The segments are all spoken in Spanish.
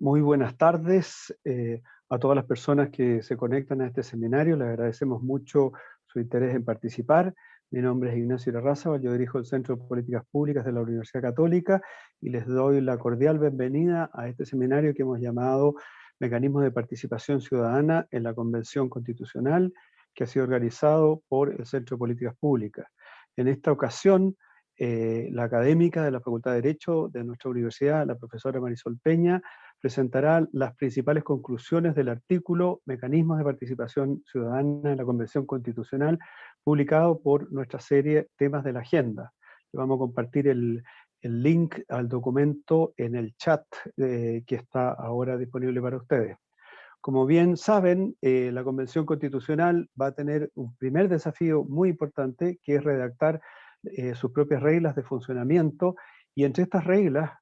Muy buenas tardes a todas las personas que se conectan a este seminario. Les agradecemos mucho su interés en participar. Mi nombre es Ignacio Irarrázaval, yo dirijo el Centro de Políticas Públicas de la Universidad Católica y les doy la cordial bienvenida a este seminario que hemos llamado Mecanismos de Participación Ciudadana en la Convención Constitucional, que ha sido organizado por el Centro de Políticas Públicas. En esta ocasión, la académica de la Facultad de Derecho de nuestra universidad, la profesora Marisol Peña, presentará las principales conclusiones del artículo Mecanismos de Participación Ciudadana en la Convención Constitucional, publicado por nuestra serie Temas de la Agenda. Le vamos a compartir el link al documento en el chat que está ahora disponible para ustedes. Como bien saben, la Convención Constitucional va a tener un primer desafío muy importante, que es redactar sus propias reglas de funcionamiento, y entre estas reglas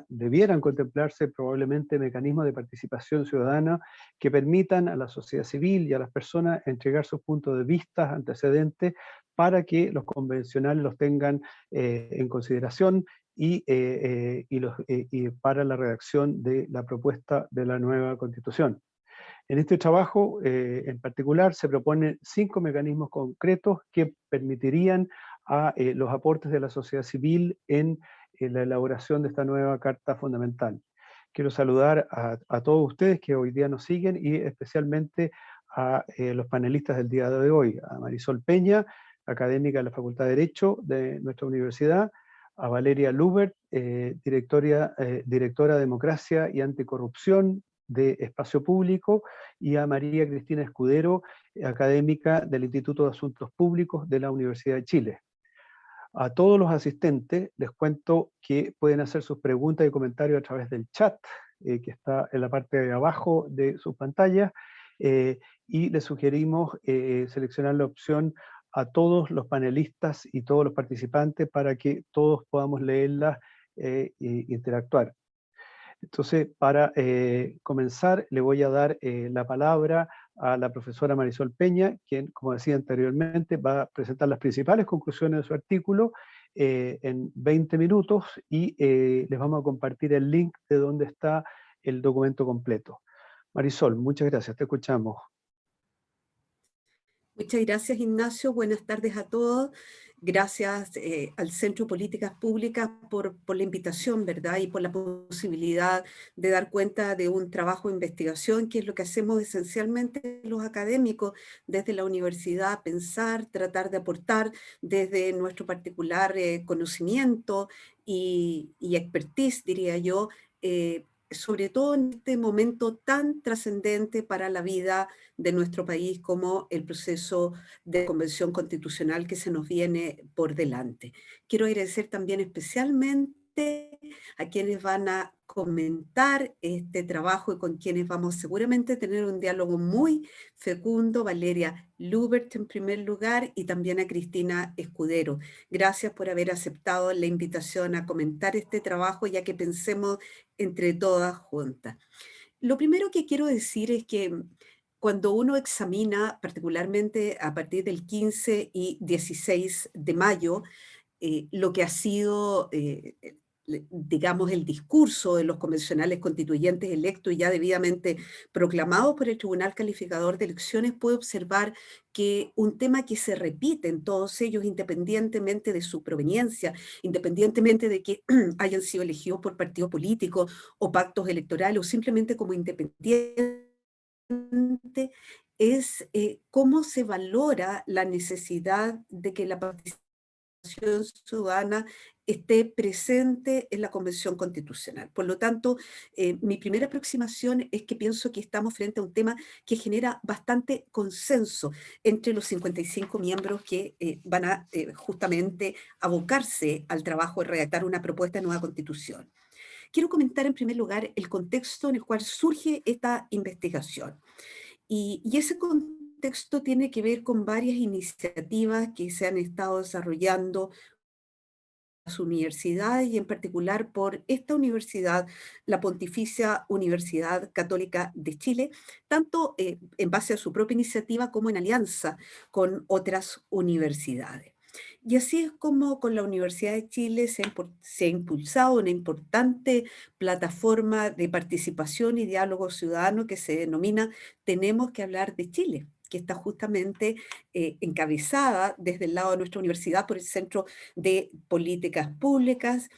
debieran contemplarse probablemente mecanismos de participación ciudadana que permitan a la sociedad civil y a las personas entregar sus puntos de vista antecedentes para que los convencionales los tengan en consideración y para la redacción de la propuesta de la nueva Constitución. En este trabajo en particular se proponen 5 mecanismos concretos que permitirían a los aportes de la sociedad civil en la elaboración de esta nueva Carta Fundamental. Quiero saludar a todos ustedes que hoy día nos siguen y especialmente a los panelistas del día de hoy, a Marisol Peña, académica de la Facultad de Derecho de nuestra universidad, a Valeria Lubert, directora de Democracia y Anticorrupción de Espacio Público, y a María Cristina Escudero, académica del Instituto de Asuntos Públicos de la Universidad de Chile. A todos los asistentes les cuento que pueden hacer sus preguntas y comentarios a través del chat, que está en la parte de abajo de sus pantallas, y les sugerimos seleccionar la opción a todos los panelistas y todos los participantes para que todos podamos leerlas e interactuar. Entonces, para comenzar, le voy a dar la palabra a la profesora Marisol Peña, quien, como decía anteriormente, va a presentar las principales conclusiones de su artículo en 20 minutos y les vamos a compartir el link de donde está el documento completo. Marisol, muchas gracias, te escuchamos. Muchas gracias, Ignacio. Buenas tardes a todos. Gracias al Centro de Políticas Públicas por la invitación, ¿verdad? Y por la posibilidad de dar cuenta de un trabajo de investigación, que es lo que hacemos esencialmente los académicos desde la universidad: pensar, tratar de aportar desde nuestro particular conocimiento y expertise, diría yo, sobre todo en este momento tan trascendente para la vida de nuestro país como el proceso de convención constitucional que se nos viene por delante. Quiero agradecer también especialmente a quienes van a comentar este trabajo y con quienes vamos seguramente a tener un diálogo muy fecundo: Valeria Lubert en primer lugar, y también a Cristina Escudero. Gracias por haber aceptado la invitación a comentar este trabajo, ya que pensemos entre todas juntas. Lo primero que quiero decir es que cuando uno examina, particularmente a partir del 15 y 16 de mayo, lo que ha sido, digamos, el discurso de los convencionales constituyentes electos y ya debidamente proclamados por el Tribunal Calificador de Elecciones, puede observar que un tema que se repite en todos ellos, independientemente de su proveniencia, independientemente de que hayan sido elegidos por partidos políticos o pactos electorales o simplemente como independientes, es cómo se valora la necesidad de que la participación ciudadana esté presente en la Convención Constitucional. Por lo tanto, mi primera aproximación es que pienso que estamos frente a un tema que genera bastante consenso entre los 55 miembros que van a justamente abocarse al trabajo de redactar una propuesta de nueva Constitución. Quiero comentar en primer lugar el contexto en el cual surge esta investigación. Y ese contexto tiene que ver con varias iniciativas que se han estado desarrollando en las universidades y en particular por esta universidad, la Pontificia Universidad Católica de Chile, tanto en base a su propia iniciativa como en alianza con otras universidades. Y así es como con la Universidad de Chile se ha impulsado una importante plataforma de participación y diálogo ciudadano que se denomina Tenemos que hablar de Chile, que está justamente encabezada desde el lado de nuestra universidad por el Centro de Políticas Públicas.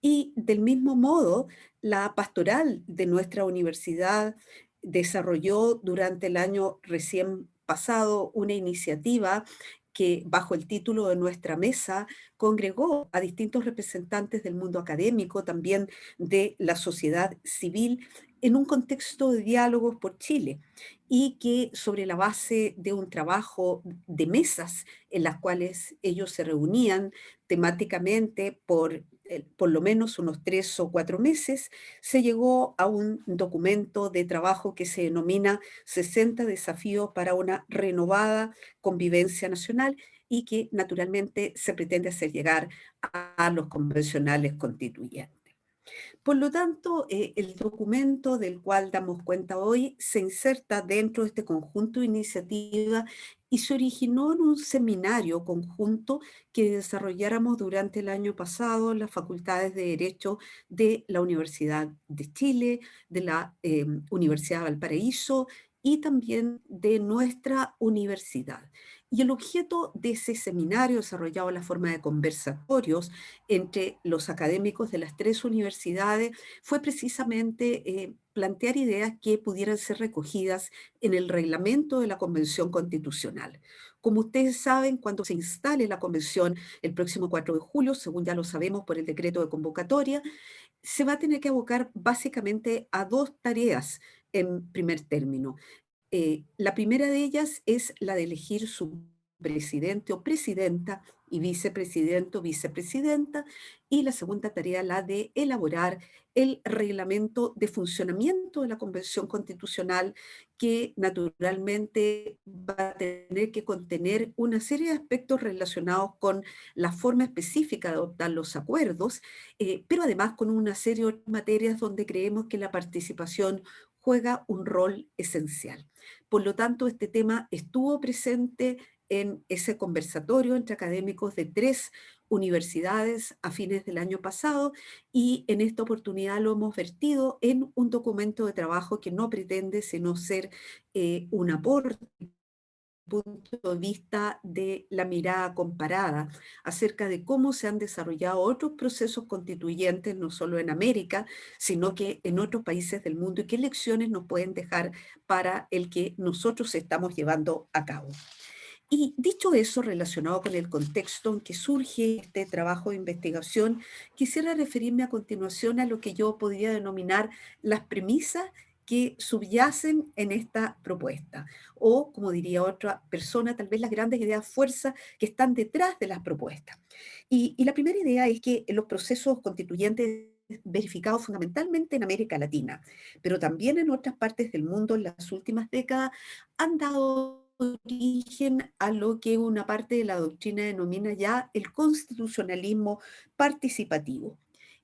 Y del mismo modo, la pastoral de nuestra universidad desarrolló durante el año recién pasado una iniciativa que bajo el título de Nuestra Mesa congregó a distintos representantes del mundo académico, también de la sociedad civil, en un contexto de diálogos por Chile, y que sobre la base de un trabajo de mesas en las cuales ellos se reunían temáticamente por lo menos unos 3 o 4 meses, se llegó a un documento de trabajo que se denomina 60 desafíos para una renovada convivencia nacional y que naturalmente se pretende hacer llegar a los convencionales constituyentes. Por lo tanto, el documento del cual damos cuenta hoy se inserta dentro de este conjunto de iniciativas y se originó en un seminario conjunto que desarrolláramos durante el año pasado en las facultades de Derecho de la Universidad de Chile, de la Universidad de Valparaíso y también de nuestra universidad. Y el objeto de ese seminario, desarrollado en la forma de conversatorios entre los académicos de las 3 universidades, fue precisamente plantear ideas que pudieran ser recogidas en el reglamento de la Convención Constitucional. Como ustedes saben, cuando se instale la Convención el próximo 4 de julio, según ya lo sabemos por el decreto de convocatoria, se va a tener que abocar básicamente a 2 tareas en primer término. La primera de ellas es la de elegir su presidente o presidenta y vicepresidente o vicepresidenta, y la segunda tarea la de elaborar el reglamento de funcionamiento de la Convención Constitucional, que naturalmente va a tener que contener una serie de aspectos relacionados con la forma específica de adoptar los acuerdos, pero además con una serie de materias donde creemos que la participación juega un rol esencial. Por lo tanto, este tema estuvo presente en ese conversatorio entre académicos de 3 universidades a fines del año pasado, y en esta oportunidad lo hemos vertido en un documento de trabajo que no pretende sino ser un aporte punto de vista de la mirada comparada acerca de cómo se han desarrollado otros procesos constituyentes, no solo en América, sino que en otros países del mundo, y qué lecciones nos pueden dejar para el que nosotros estamos llevando a cabo. Y dicho eso, relacionado con el contexto en que surge este trabajo de investigación, quisiera referirme a continuación a lo que yo podría denominar las premisas que subyacen en esta propuesta, o como diría otra persona, tal vez las grandes ideas fuerza que están detrás de las propuestas. Y la primera idea es que los procesos constituyentes verificados fundamentalmente en América Latina, pero también en otras partes del mundo en las últimas décadas, han dado origen a lo que una parte de la doctrina denomina ya el constitucionalismo participativo.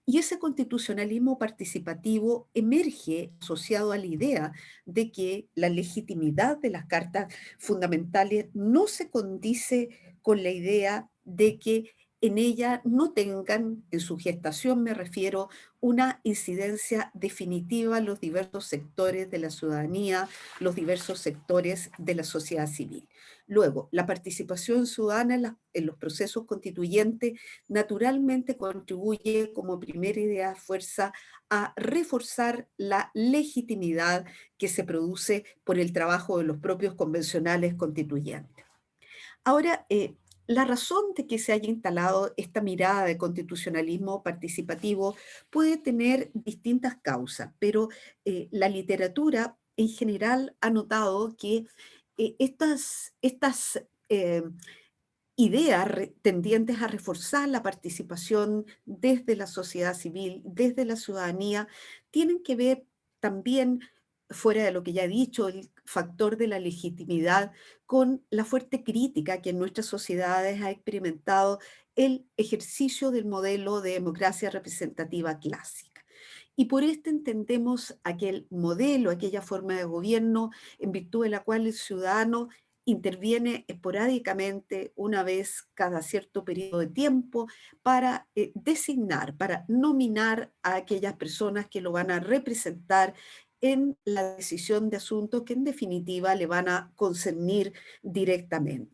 Y ese constitucionalismo participativo emerge asociado a la idea de que la legitimidad de las cartas fundamentales no se condice con la idea de que en ella no tengan, en su gestación me refiero, una incidencia definitiva en los diversos sectores de la ciudadanía, los diversos sectores de la sociedad civil. Luego, la participación ciudadana en los procesos constituyentes naturalmente contribuye como primera idea de fuerza a reforzar la legitimidad que se produce por el trabajo de los propios convencionales constituyentes. Ahora, la razón de que se haya instalado esta mirada de constitucionalismo participativo puede tener distintas causas, pero la literatura en general ha notado que estas ideas tendientes a reforzar la participación desde la sociedad civil, desde la ciudadanía, tienen que ver también, fuera de lo que ya he dicho, el factor de la legitimidad, con la fuerte crítica que en nuestras sociedades ha experimentado el ejercicio del modelo de democracia representativa clásica. Y por esto entendemos aquel modelo, aquella forma de gobierno en virtud de la cual el ciudadano interviene esporádicamente una vez cada cierto periodo de tiempo para designar, para nominar a aquellas personas que lo van a representar en la decisión de asuntos que en definitiva le van a concernir directamente.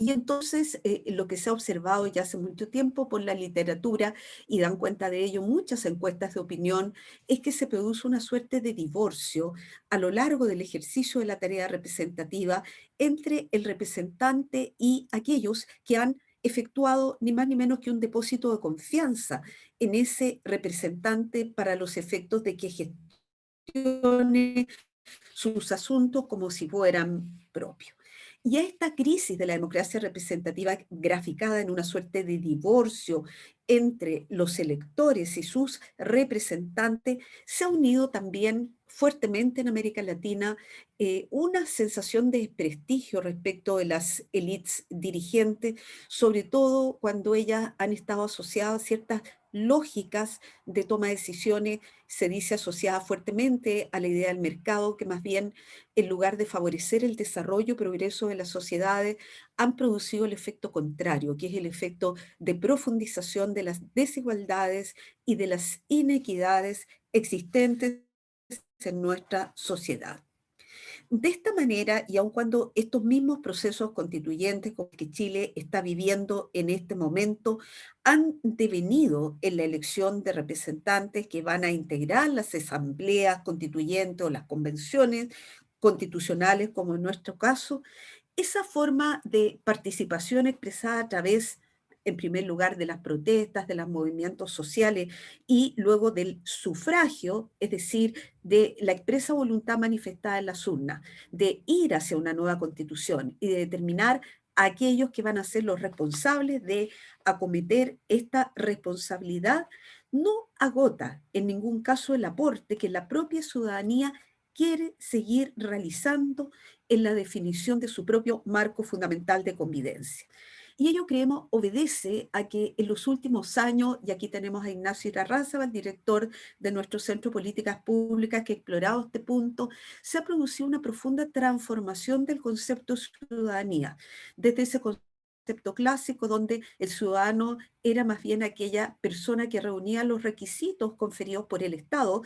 Y entonces lo que se ha observado ya hace mucho tiempo por la literatura, y dan cuenta de ello muchas encuestas de opinión, es que se produce una suerte de divorcio a lo largo del ejercicio de la tarea representativa entre el representante y aquellos que han efectuado ni más ni menos que un depósito de confianza en ese representante para los efectos de que gestione sus asuntos como si fueran propios. Y a esta crisis de la democracia representativa graficada en una suerte de divorcio entre los electores y sus representantes, se ha unido también fuertemente en América Latina una sensación de desprestigio respecto de las élites dirigentes, sobre todo cuando ellas han estado asociadas a ciertas lógicas de toma de decisiones, se dice asociada fuertemente a la idea del mercado, que más bien en lugar de favorecer el desarrollo y progreso de las sociedades, han producido el efecto contrario, que es el efecto de profundización de las desigualdades y de las inequidades existentes en nuestra sociedad. De esta manera, y aun cuando estos mismos procesos constituyentes como el que Chile está viviendo en este momento han devenido en la elección de representantes que van a integrar las asambleas constituyentes o las convenciones constitucionales, como en nuestro caso, esa forma de participación expresada a través, en primer lugar, de las protestas, de los movimientos sociales y luego del sufragio, es decir, de la expresa voluntad manifestada en las urnas, de ir hacia una nueva constitución y de determinar a aquellos que van a ser los responsables de acometer esta responsabilidad, no agota en ningún caso el aporte que la propia ciudadanía quiere seguir realizando en la definición de su propio marco fundamental de convivencia. Y ello, creemos, obedece a que en los últimos años, y aquí tenemos a Ignacio Irarrázaval, el director de nuestro Centro de Políticas Públicas, que ha explorado este punto, se ha producido una profunda transformación del concepto de ciudadanía, desde ese concepto clásico donde el ciudadano era más bien aquella persona que reunía los requisitos conferidos por el Estado,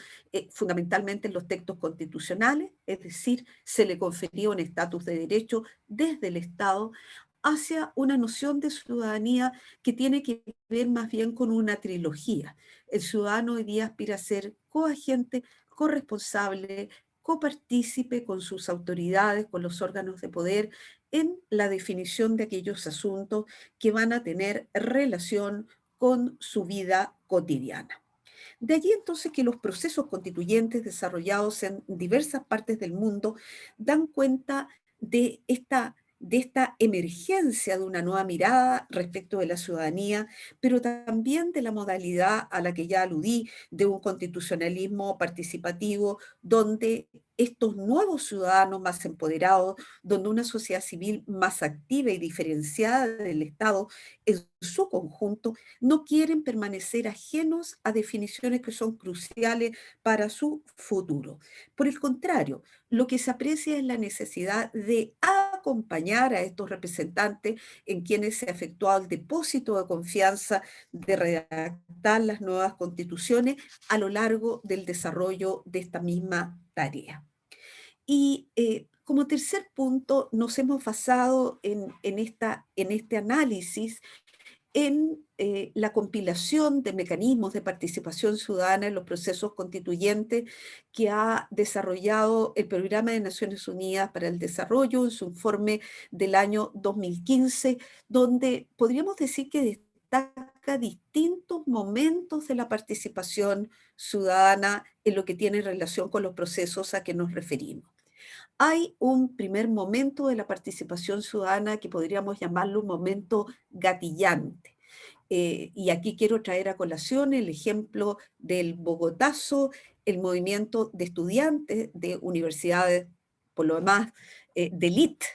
fundamentalmente en los textos constitucionales, es decir, se le confería un estatus de derecho desde el Estado, hacia una noción de ciudadanía que tiene que ver más bien con una trilogía. El ciudadano hoy día aspira a ser coagente, corresponsable, copartícipe con sus autoridades, con los órganos de poder, en la definición de aquellos asuntos que van a tener relación con su vida cotidiana. De allí entonces que los procesos constituyentes desarrollados en diversas partes del mundo dan cuenta de esta emergencia de una nueva mirada respecto de la ciudadanía, pero también de la modalidad a la que ya aludí, de un constitucionalismo participativo, donde estos nuevos ciudadanos más empoderados, donde una sociedad civil más activa y diferenciada del Estado en su conjunto, no quieren permanecer ajenos a definiciones que son cruciales para su futuro. Por el contrario, lo que se aprecia es la necesidad de acompañar a estos representantes en quienes se ha efectuado el depósito de confianza de redactar las nuevas constituciones a lo largo del desarrollo de esta misma tarea. Y como tercer punto, nos hemos basado en este análisis en la compilación de mecanismos de participación ciudadana en los procesos constituyentes que ha desarrollado el Programa de Naciones Unidas para el Desarrollo en su informe del año 2015, donde podríamos decir que destaca distintos momentos de la participación ciudadana en lo que tiene relación con los procesos a que nos referimos. Hay un primer momento de la participación ciudadana que podríamos llamarlo un momento gatillante. Y aquí quiero traer a colación el ejemplo del Bogotazo, el movimiento de estudiantes de universidades, por lo demás, de élite,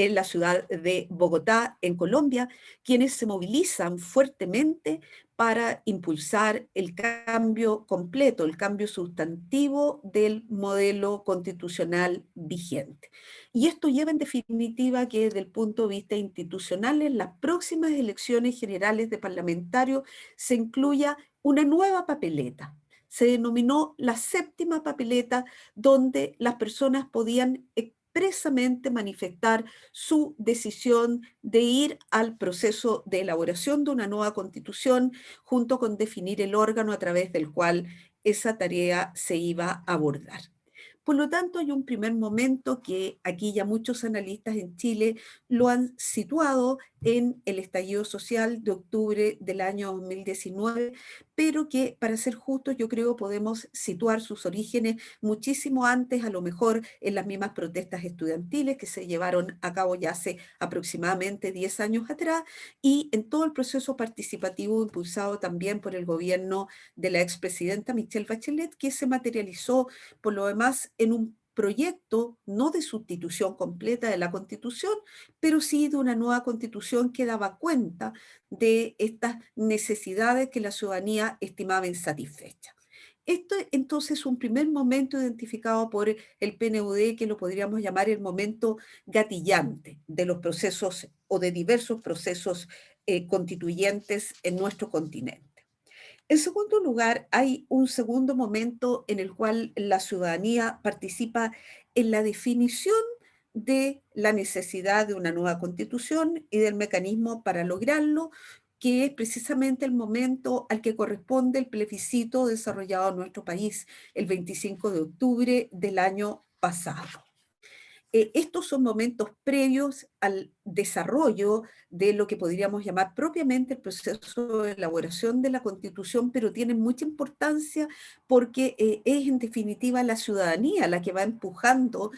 en la ciudad de Bogotá, en Colombia, quienes se movilizan fuertemente para impulsar el cambio completo, el cambio sustantivo del modelo constitucional vigente. Y esto lleva en definitiva que desde el punto de vista institucional, en las próximas elecciones generales de parlamentarios se incluya una nueva papeleta. Se denominó la séptima papeleta, donde las personas podían expresamente manifestar su decisión de ir al proceso de elaboración de una nueva constitución, junto con definir el órgano a través del cual esa tarea se iba a abordar. Por lo tanto, hay un primer momento que aquí ya muchos analistas en Chile lo han situado en el estallido social de octubre del año 2019, pero que, para ser justos, yo creo podemos situar sus orígenes muchísimo antes, a lo mejor en las mismas protestas estudiantiles que se llevaron a cabo ya hace aproximadamente 10 años atrás, y en todo el proceso participativo impulsado también por el gobierno de la expresidenta Michelle Bachelet, que se materializó por lo demás en un proyecto no de sustitución completa de la Constitución, pero sí de una nueva Constitución que daba cuenta de estas necesidades que la ciudadanía estimaba insatisfechas. Esto es entonces un primer momento identificado por el PNUD, que lo podríamos llamar el momento gatillante de los procesos o de diversos procesos constituyentes en nuestro continente. En segundo lugar, hay un segundo momento en el cual la ciudadanía participa en la definición de la necesidad de una nueva constitución y del mecanismo para lograrlo, que es precisamente el momento al que corresponde el plebiscito desarrollado en nuestro país el 25 de octubre del año pasado. Estos son momentos previos al desarrollo de lo que podríamos llamar propiamente el proceso de elaboración de la Constitución, pero tienen mucha importancia porque es en definitiva la ciudadanía la que va empujando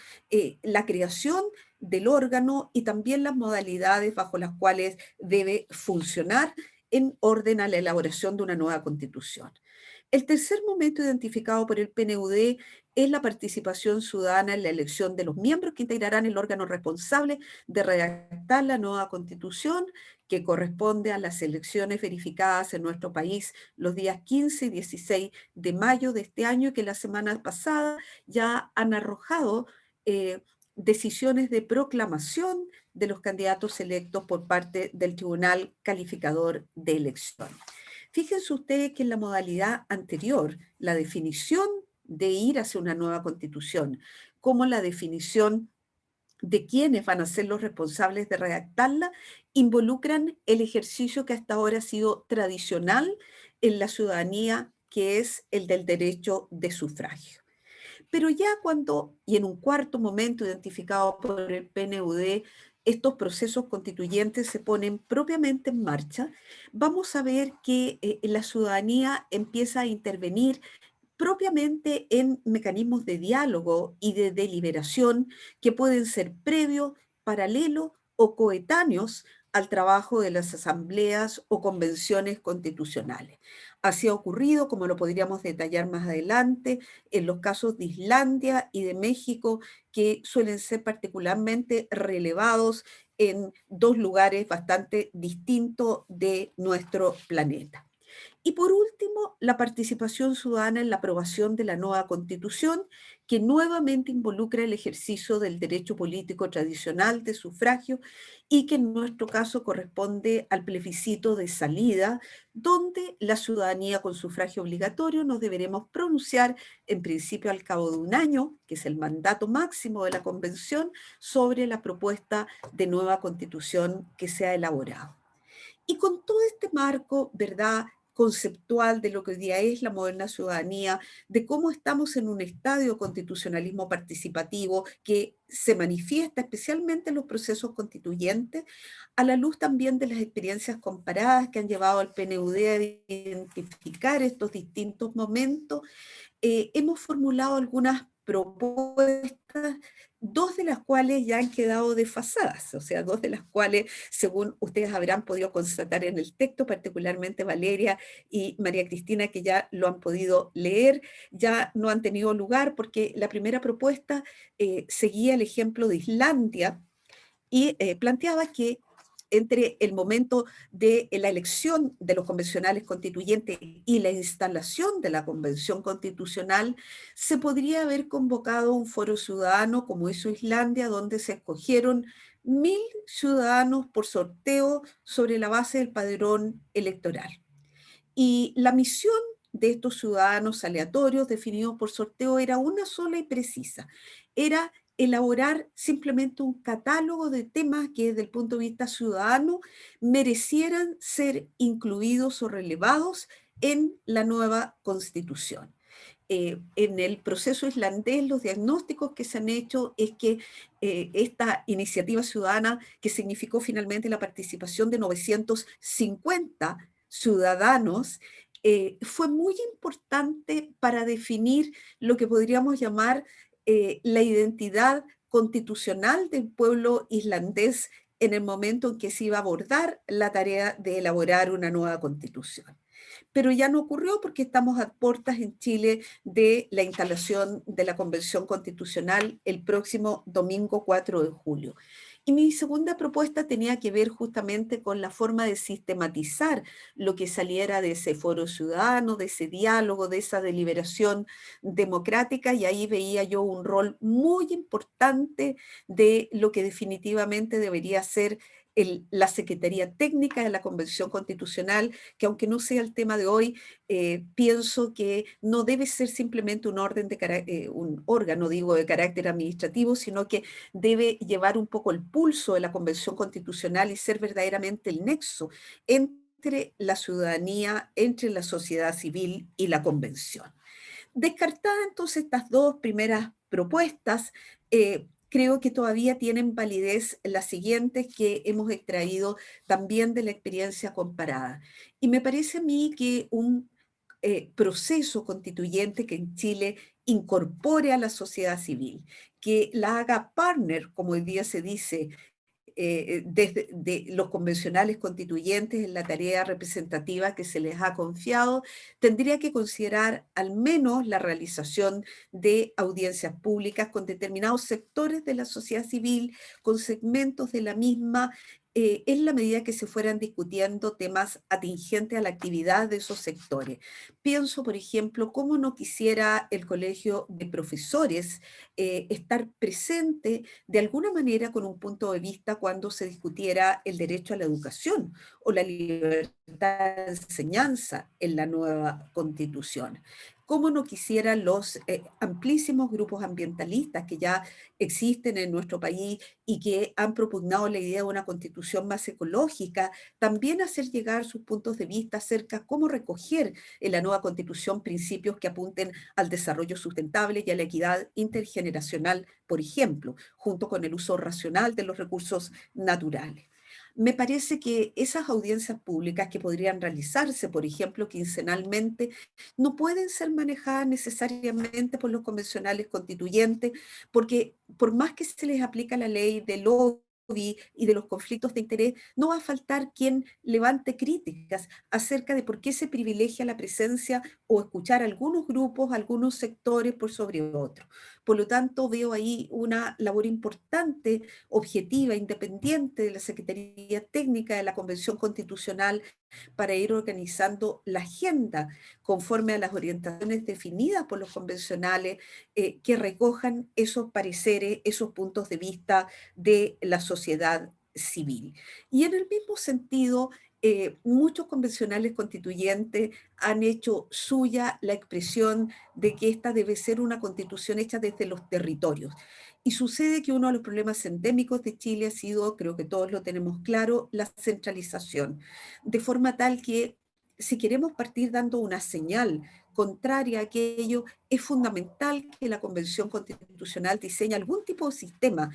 la creación del órgano y también las modalidades bajo las cuales debe funcionar en orden a la elaboración de una nueva Constitución. El tercer momento identificado por el PNUD es la participación ciudadana en la elección de los miembros que integrarán el órgano responsable de redactar la nueva Constitución, que corresponde a las elecciones verificadas en nuestro país los días 15 y 16 de mayo de este año, y que la semana pasada ya han arrojado decisiones de proclamación de los candidatos electos por parte del Tribunal Calificador de Elección. Fíjense ustedes que en la modalidad anterior, la definición de ir hacia una nueva constitución, como la definición de quiénes van a ser los responsables de redactarla, involucran el ejercicio que hasta ahora ha sido tradicional en la ciudadanía, que es el del derecho de sufragio. Pero ya cuando, y en un cuarto momento identificado por el PNUD, estos procesos constituyentes se ponen propiamente en marcha, vamos a ver que la ciudadanía empieza a intervenir propiamente en mecanismos de diálogo y de deliberación que pueden ser previos, paralelos o coetáneos al trabajo de las asambleas o convenciones constitucionales. Así ha ocurrido, como lo podríamos detallar más adelante, en los casos de Islandia y de México, que suelen ser particularmente relevados en dos lugares bastante distintos de nuestro planeta. Y por último, la participación ciudadana en la aprobación de la nueva Constitución, que nuevamente involucra el ejercicio del derecho político tradicional de sufragio y que en nuestro caso corresponde al plebiscito de salida, donde la ciudadanía con sufragio obligatorio nos deberemos pronunciar en principio al cabo de un año, que es el mandato máximo de la Convención, sobre la propuesta de nueva Constitución que se ha elaborado. Y con todo este marco, ¿verdad?, conceptual de lo que hoy día es la moderna ciudadanía, de cómo estamos en un estadio de constitucionalismo participativo que se manifiesta especialmente en los procesos constituyentes, a la luz también de las experiencias comparadas que han llevado al PNUD a identificar estos distintos momentos, hemos formulado algunas propuestas, dos de las cuales ya han quedado desfasadas, o sea, dos de las cuales, según ustedes habrán podido constatar en el texto, particularmente Valeria y María Cristina, que ya lo han podido leer, ya no han tenido lugar porque la primera propuesta seguía el ejemplo de Islandia, y planteaba que entre el momento de la elección de los convencionales constituyentes y la instalación de la convención constitucional, se podría haber convocado un foro ciudadano como hizo Islandia, donde se escogieron 1000 ciudadanos por sorteo sobre la base del padrón electoral. Y la misión de estos ciudadanos aleatorios definidos por sorteo era una sola y precisa. Era elaborar simplemente un catálogo de temas que desde el punto de vista ciudadano merecieran ser incluidos o relevados en la nueva constitución. En el proceso islandés, los diagnósticos que se han hecho es que esta iniciativa ciudadana, que significó finalmente la participación de 950 ciudadanos, fue muy importante para definir lo que podríamos llamar la identidad constitucional del pueblo islandés en el momento en que se iba a abordar la tarea de elaborar una nueva constitución. Pero ya no ocurrió porque estamos a puertas en Chile de la instalación de la Convención Constitucional el próximo domingo 4 de julio. Y mi segunda propuesta tenía que ver justamente con la forma de sistematizar lo que saliera de ese foro ciudadano, de ese diálogo, de esa deliberación democrática, y ahí veía yo un rol muy importante de lo que definitivamente debería ser la Secretaría Técnica de la Convención Constitucional, que aunque no sea el tema de hoy, pienso que no debe ser simplemente un un órgano, digo, de carácter administrativo, sino que debe llevar un poco el pulso de la Convención Constitucional y ser verdaderamente el nexo entre la ciudadanía, entre la sociedad civil y la Convención. Descartadas entonces estas dos primeras propuestas, creo que todavía tienen validez las siguientes que hemos extraído también de la experiencia comparada. Y me parece a mí que un proceso constituyente que en Chile incorpore a la sociedad civil, que la haga partner, como hoy día se dice, desde de los convencionales constituyentes en la tarea representativa que se les ha confiado, tendría que considerar al menos la realización de audiencias públicas con determinados sectores de la sociedad civil, con segmentos de la misma, en la medida que se fueran discutiendo temas atingentes a la actividad de esos sectores. Pienso, por ejemplo, cómo no quisiera el Colegio de Profesores estar presente de alguna manera con un punto de vista cuando se discutiera el derecho a la educación o la libertad de enseñanza en la nueva constitución. Cómo no quisieran los amplísimos grupos ambientalistas que ya existen en nuestro país y que han propugnado la idea de una constitución más ecológica, también hacer llegar sus puntos de vista acerca de cómo recoger en la nueva constitución principios que apunten al desarrollo sustentable y a la equidad intergeneracional, por ejemplo, junto con el uso racional de los recursos naturales. Me parece que esas audiencias públicas que podrían realizarse, por ejemplo, quincenalmente, no pueden ser manejadas necesariamente por los convencionales constituyentes, porque por más que se les aplica la ley de lobby y de los conflictos de interés, no va a faltar quien levante críticas acerca de por qué se privilegia la presencia o escuchar a algunos grupos, a algunos sectores por sobre otros. Por lo tanto, veo ahí una labor importante, objetiva, independiente de la Secretaría Técnica de la Convención Constitucional para ir organizando la agenda conforme a las orientaciones definidas por los convencionales que recojan esos pareceres, esos puntos de vista de la sociedad civil. Y en el mismo sentido, muchos convencionales constituyentes han hecho suya la expresión de que esta debe ser una constitución hecha desde los territorios. Y sucede que uno de los problemas endémicos de Chile ha sido, creo que todos lo tenemos claro, la centralización, de forma tal que si queremos partir dando una señal contraria a aquello, es fundamental que la Convención Constitucional diseñe algún tipo de sistema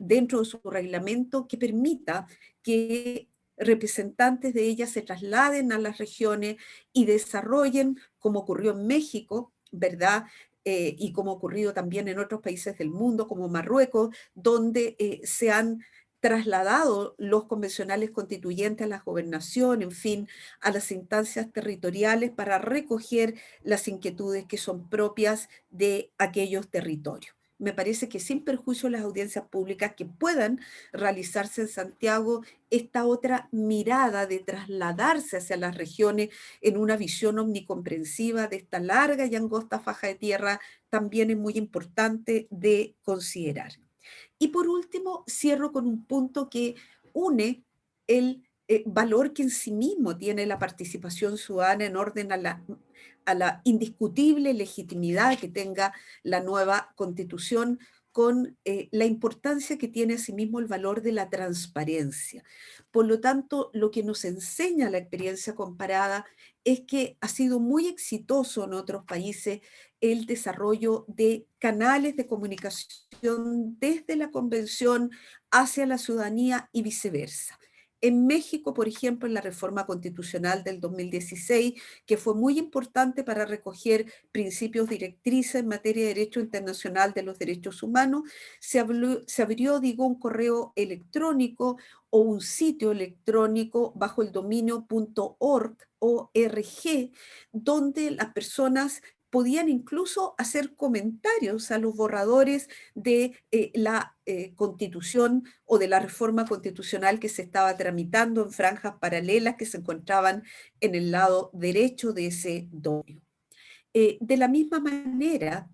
dentro de su reglamento que permita que representantes de ella se trasladen a las regiones y desarrollen, como ocurrió en México, ¿verdad? Y como ha ocurrido también en otros países del mundo, como Marruecos, donde se han trasladado los convencionales constituyentes a la gobernación, en fin, a las instancias territoriales para recoger las inquietudes que son propias de aquellos territorios. me parece que sin perjuicio de las audiencias públicas que puedan realizarse en Santiago, esta otra mirada de trasladarse hacia las regiones en una visión omnicomprensiva de esta larga y angosta faja de tierra también es muy importante de considerar. Y por último, cierro con un punto que une el valor que en sí mismo tiene la participación ciudadana en orden a la indiscutible legitimidad que tenga la nueva constitución con la importancia que tiene asimismo el valor de la transparencia. Por lo tanto, lo que nos enseña la experiencia comparada es que ha sido muy exitoso en otros países el desarrollo de canales de comunicación desde la convención hacia la ciudadanía y viceversa. En México, por ejemplo, en la reforma constitucional del 2016, que fue muy importante para recoger principios directrices en materia de derecho internacional de los derechos humanos, se abrió, digo, un correo electrónico o un sitio electrónico bajo el dominio .org, donde las personas podían incluso hacer comentarios a los borradores de la constitución o de la reforma constitucional que se estaba tramitando en franjas paralelas que se encontraban en el lado derecho de ese dominio. De la misma manera,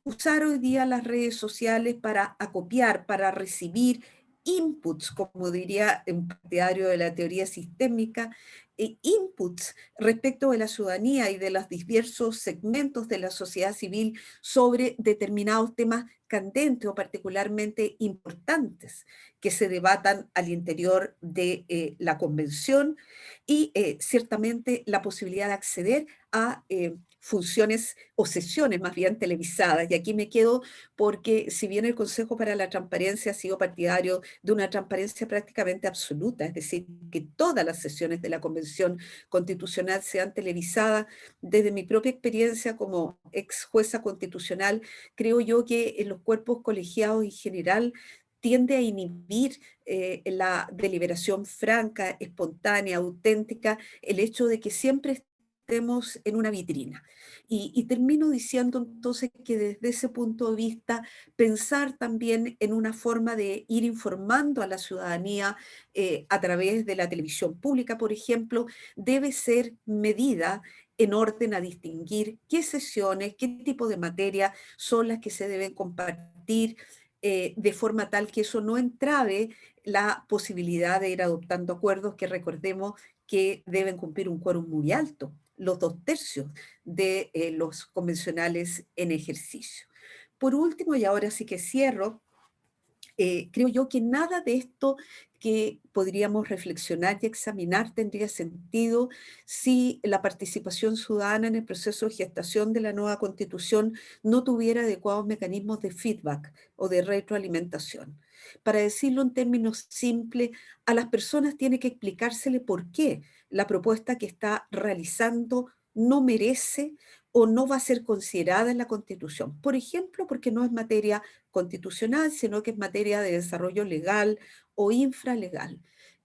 usar hoy día las redes sociales para acopiar, para recibir inputs, como diría un partidario de la teoría sistémica, inputs respecto de la ciudadanía y de los diversos segmentos de la sociedad civil sobre determinados temas candentes o particularmente importantes que se debatan al interior de la convención y ciertamente la posibilidad de acceder a funciones o sesiones más bien televisadas. Y aquí me quedo porque si bien el Consejo para la Transparencia ha sido partidario de una transparencia prácticamente absoluta, es decir, que todas las sesiones de la Convención Constitucional sean televisadas, desde mi propia experiencia como ex jueza constitucional, creo yo que en los cuerpos colegiados en general tiende a inhibir la deliberación franca, espontánea, auténtica, el hecho de que siempre estemos en una vitrina. Y termino diciendo entonces que desde ese punto de vista, pensar también en una forma de ir informando a la ciudadanía a través de la televisión pública, por ejemplo, debe ser medida en orden a distinguir qué sesiones, qué tipo de materia son las que se deben compartir, de forma tal que eso no entrave la posibilidad de ir adoptando acuerdos que recordemos que deben cumplir un quórum muy alto, los 2/3 de los convencionales en ejercicio. Por último, y ahora sí que cierro, creo yo que nada de esto que podríamos reflexionar y examinar tendría sentido si la participación ciudadana en el proceso de gestación de la nueva constitución no tuviera adecuados mecanismos de feedback o de retroalimentación. Para decirlo en términos simples, a las personas tiene que explicársele por qué la propuesta que está realizando no merece o no va a ser considerada en la Constitución. Por ejemplo, porque no es materia constitucional, sino que es materia de desarrollo legal o infralegal.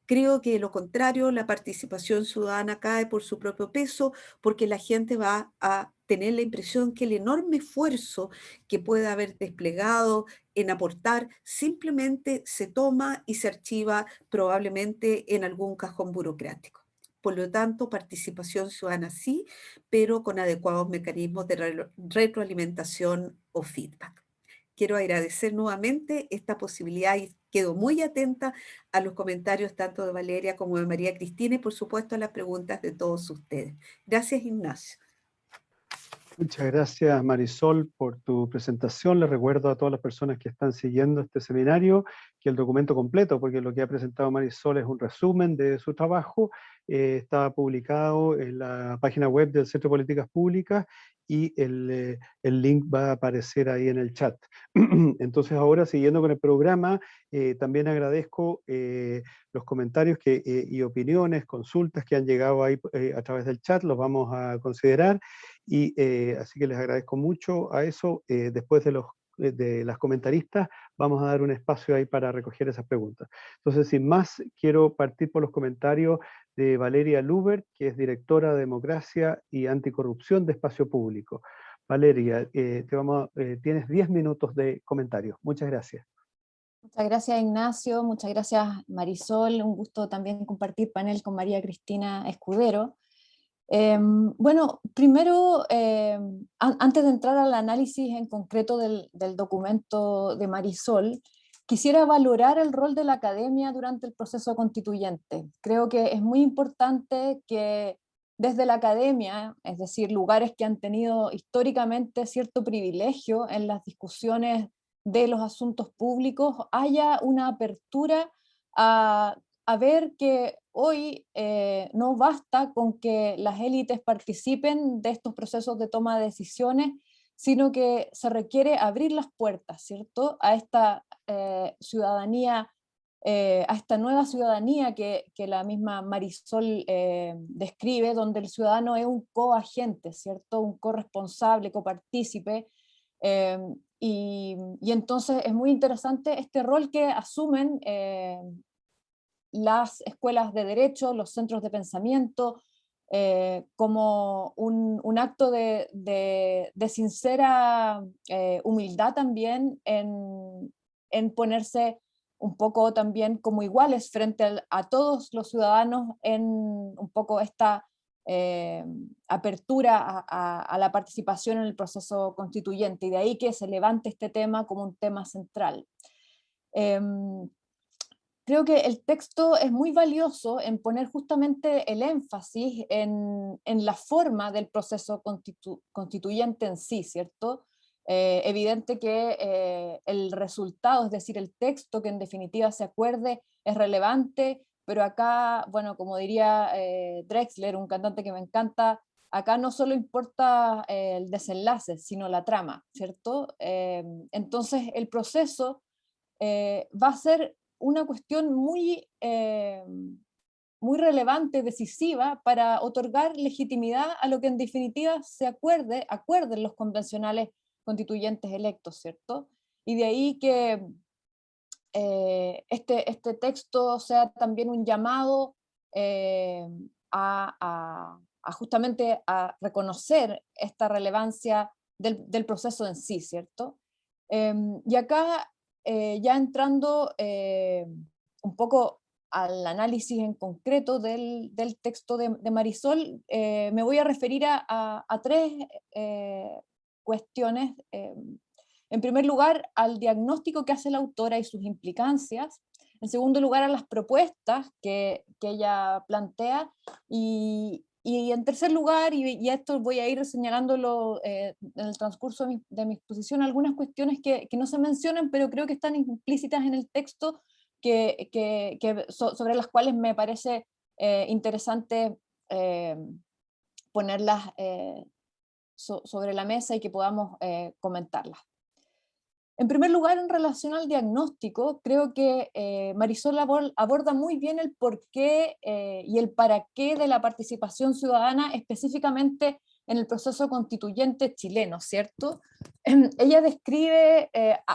Creo que de lo contrario, la participación ciudadana cae por su propio peso porque la gente va a tener la impresión que el enorme esfuerzo que puede haber desplegado en aportar simplemente se toma y se archiva probablemente en algún cajón burocrático. Por lo tanto, participación ciudadana sí, pero con adecuados mecanismos de retroalimentación o feedback. Quiero agradecer nuevamente esta posibilidad y quedo muy atenta a los comentarios tanto de Valeria como de María Cristina y por supuesto a las preguntas de todos ustedes. Gracias, Ignacio. Muchas gracias, Marisol, por tu presentación. Les recuerdo a todas las personas que están siguiendo este seminario que el documento completo, porque lo que ha presentado Marisol es un resumen de su trabajo, está publicado en la página web del Centro de Políticas Públicas y el link va a aparecer ahí en el chat. Entonces ahora, siguiendo con el programa, también agradezco los comentarios y opiniones, consultas que han llegado ahí a través del chat, los vamos a considerar. Y así que les agradezco mucho a eso. Después de las comentaristas, vamos a dar un espacio ahí para recoger esas preguntas. Entonces, sin más, quiero partir por los comentarios de Valeria Lubert, que es directora de Democracia y Anticorrupción de Espacio Público. Valeria, tienes 10 minutos de comentarios. Muchas gracias. Muchas gracias, Ignacio. Muchas gracias, Marisol. Un gusto también compartir panel con María Cristina Escudero. Bueno, primero, antes de entrar al análisis en concreto del documento de Marisol, quisiera valorar el rol de la academia durante el proceso constituyente. Creo que es muy importante que desde la academia, es decir, lugares que han tenido históricamente cierto privilegio en las discusiones de los asuntos públicos, haya una apertura a ver que hoy no basta con que las élites participen de estos procesos de toma de decisiones, sino que se requiere abrir las puertas, ¿cierto?, a esta ciudadanía, a esta nueva ciudadanía que la misma Marisol describe, donde el ciudadano es un coagente, ¿cierto?, un corresponsable, copartícipe, y entonces es muy interesante este rol que asumen las escuelas de derecho, los centros de pensamiento, como un acto de sincera humildad también en ponerse un poco también como iguales frente a todos los ciudadanos en un poco esta apertura a la participación en el proceso constituyente, y de ahí que se levante este tema como un tema central. Creo que el texto es muy valioso en poner justamente el énfasis en la forma del proceso constituyente en sí, ¿cierto? Evidente que el resultado, es decir, el texto que en definitiva se acuerde, es relevante, pero acá, bueno, como diría Drexler, un cantante que me encanta, acá no solo importa el desenlace, sino la trama, ¿cierto? Entonces el proceso va a ser una cuestión muy, muy relevante, decisiva, para otorgar legitimidad a lo que en definitiva se acuerden los convencionales constituyentes electos, ¿cierto? Y de ahí que este texto sea también un llamado a justamente a reconocer esta relevancia del proceso en sí, ¿cierto? Y acá, ya entrando un poco al análisis en concreto del texto de Marisol, me voy a referir a tres cuestiones. En primer lugar, al diagnóstico que hace la autora y sus implicancias. En segundo lugar, a las propuestas que ella plantea. Y en tercer lugar, y esto voy a ir señalándolo en el transcurso de mi exposición, algunas cuestiones que no se mencionan, pero creo que están implícitas en el texto, sobre las cuales me parece interesante ponerlas sobre la mesa y que podamos comentarlas. En primer lugar, en relación al diagnóstico, creo que Marisol aborda muy bien el porqué y el para qué de la participación ciudadana, específicamente en el proceso constituyente chileno, ¿cierto? Ella describe,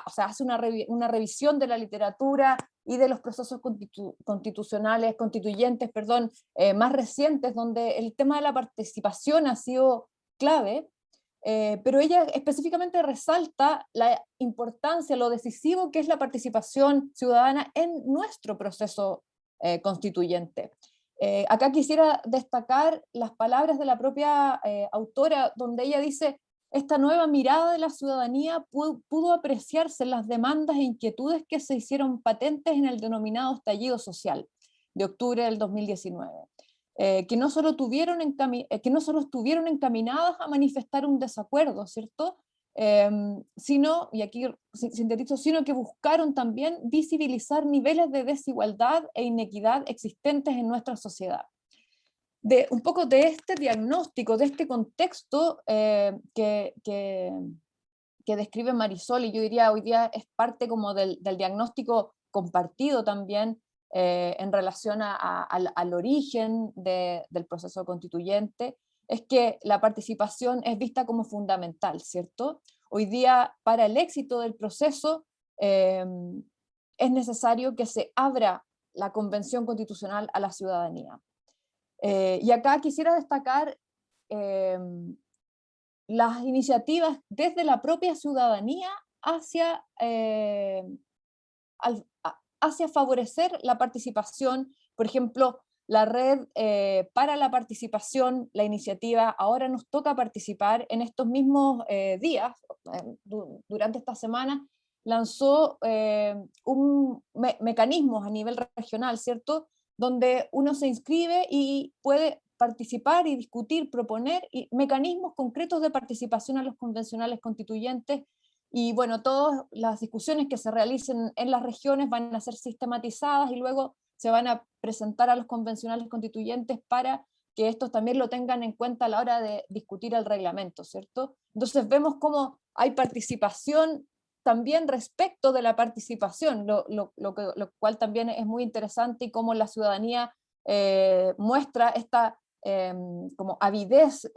o sea, hace una revisión de la literatura y de los procesos constituyentes, perdón, más recientes, donde el tema de la participación ha sido clave. Pero ella específicamente resalta la importancia, lo decisivo que es la participación ciudadana en nuestro proceso constituyente. Acá quisiera destacar las palabras de la propia autora, donde ella dice: esta nueva mirada de la ciudadanía pudo apreciarse en las demandas e inquietudes que se hicieron patentes en el denominado estallido social de octubre del 2019. Que no solo estuvieron encaminadas a manifestar un desacuerdo, ¿cierto? Sino, y aquí sintetizo, sino que buscaron también visibilizar niveles de desigualdad e inequidad existentes en nuestra sociedad. Un poco de este diagnóstico, de este contexto que describe Marisol, y yo diría hoy día es parte como del diagnóstico compartido también en relación al origen del proceso constituyente, es que la participación es vista como fundamental, ¿cierto? Hoy día, para el éxito del proceso, es necesario que se abra la Convención Constitucional a la ciudadanía. Y acá quisiera destacar las iniciativas desde la propia ciudadanía hacia, hacia favorecer la participación. Por ejemplo, la red para la participación, la iniciativa Ahora nos toca participar, en estos mismos días, durante esta semana, lanzó mecanismos a nivel regional, ¿cierto? Donde uno se inscribe y puede participar y discutir, proponer mecanismos concretos de participación a los convencionales constituyentes. Y bueno, todas las discusiones que se realicen en las regiones van a ser sistematizadas y luego se van a presentar a los convencionales constituyentes para que estos también lo tengan en cuenta a la hora de discutir el reglamento, ¿cierto? Entonces vemos cómo hay participación también respecto de la participación, lo cual también es muy interesante, y cómo la ciudadanía muestra esta como avidez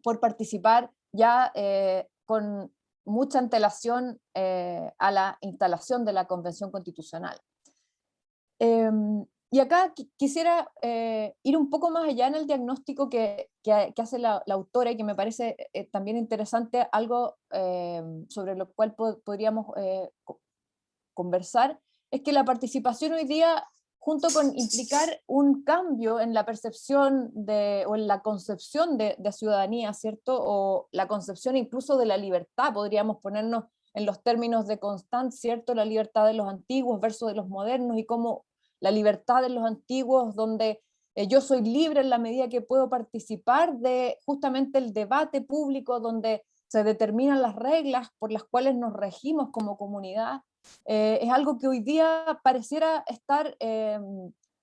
por participar ya con mucha antelación a la instalación de la Convención Constitucional. Y acá quisiera ir un poco más allá en el diagnóstico que hace la autora, y que me parece también interesante, algo sobre lo cual podríamos conversar, es que la participación hoy día, junto con implicar un cambio en la percepción o en la concepción de ciudadanía, ¿cierto? O la concepción incluso de la libertad, podríamos ponernos en los términos de Constant, ¿cierto? La libertad de los antiguos versus de los modernos, y cómo la libertad de los antiguos, donde yo soy libre en la medida que puedo participar de justamente el debate público, donde se determinan las reglas por las cuales nos regimos como comunidad, es algo que hoy día pareciera estar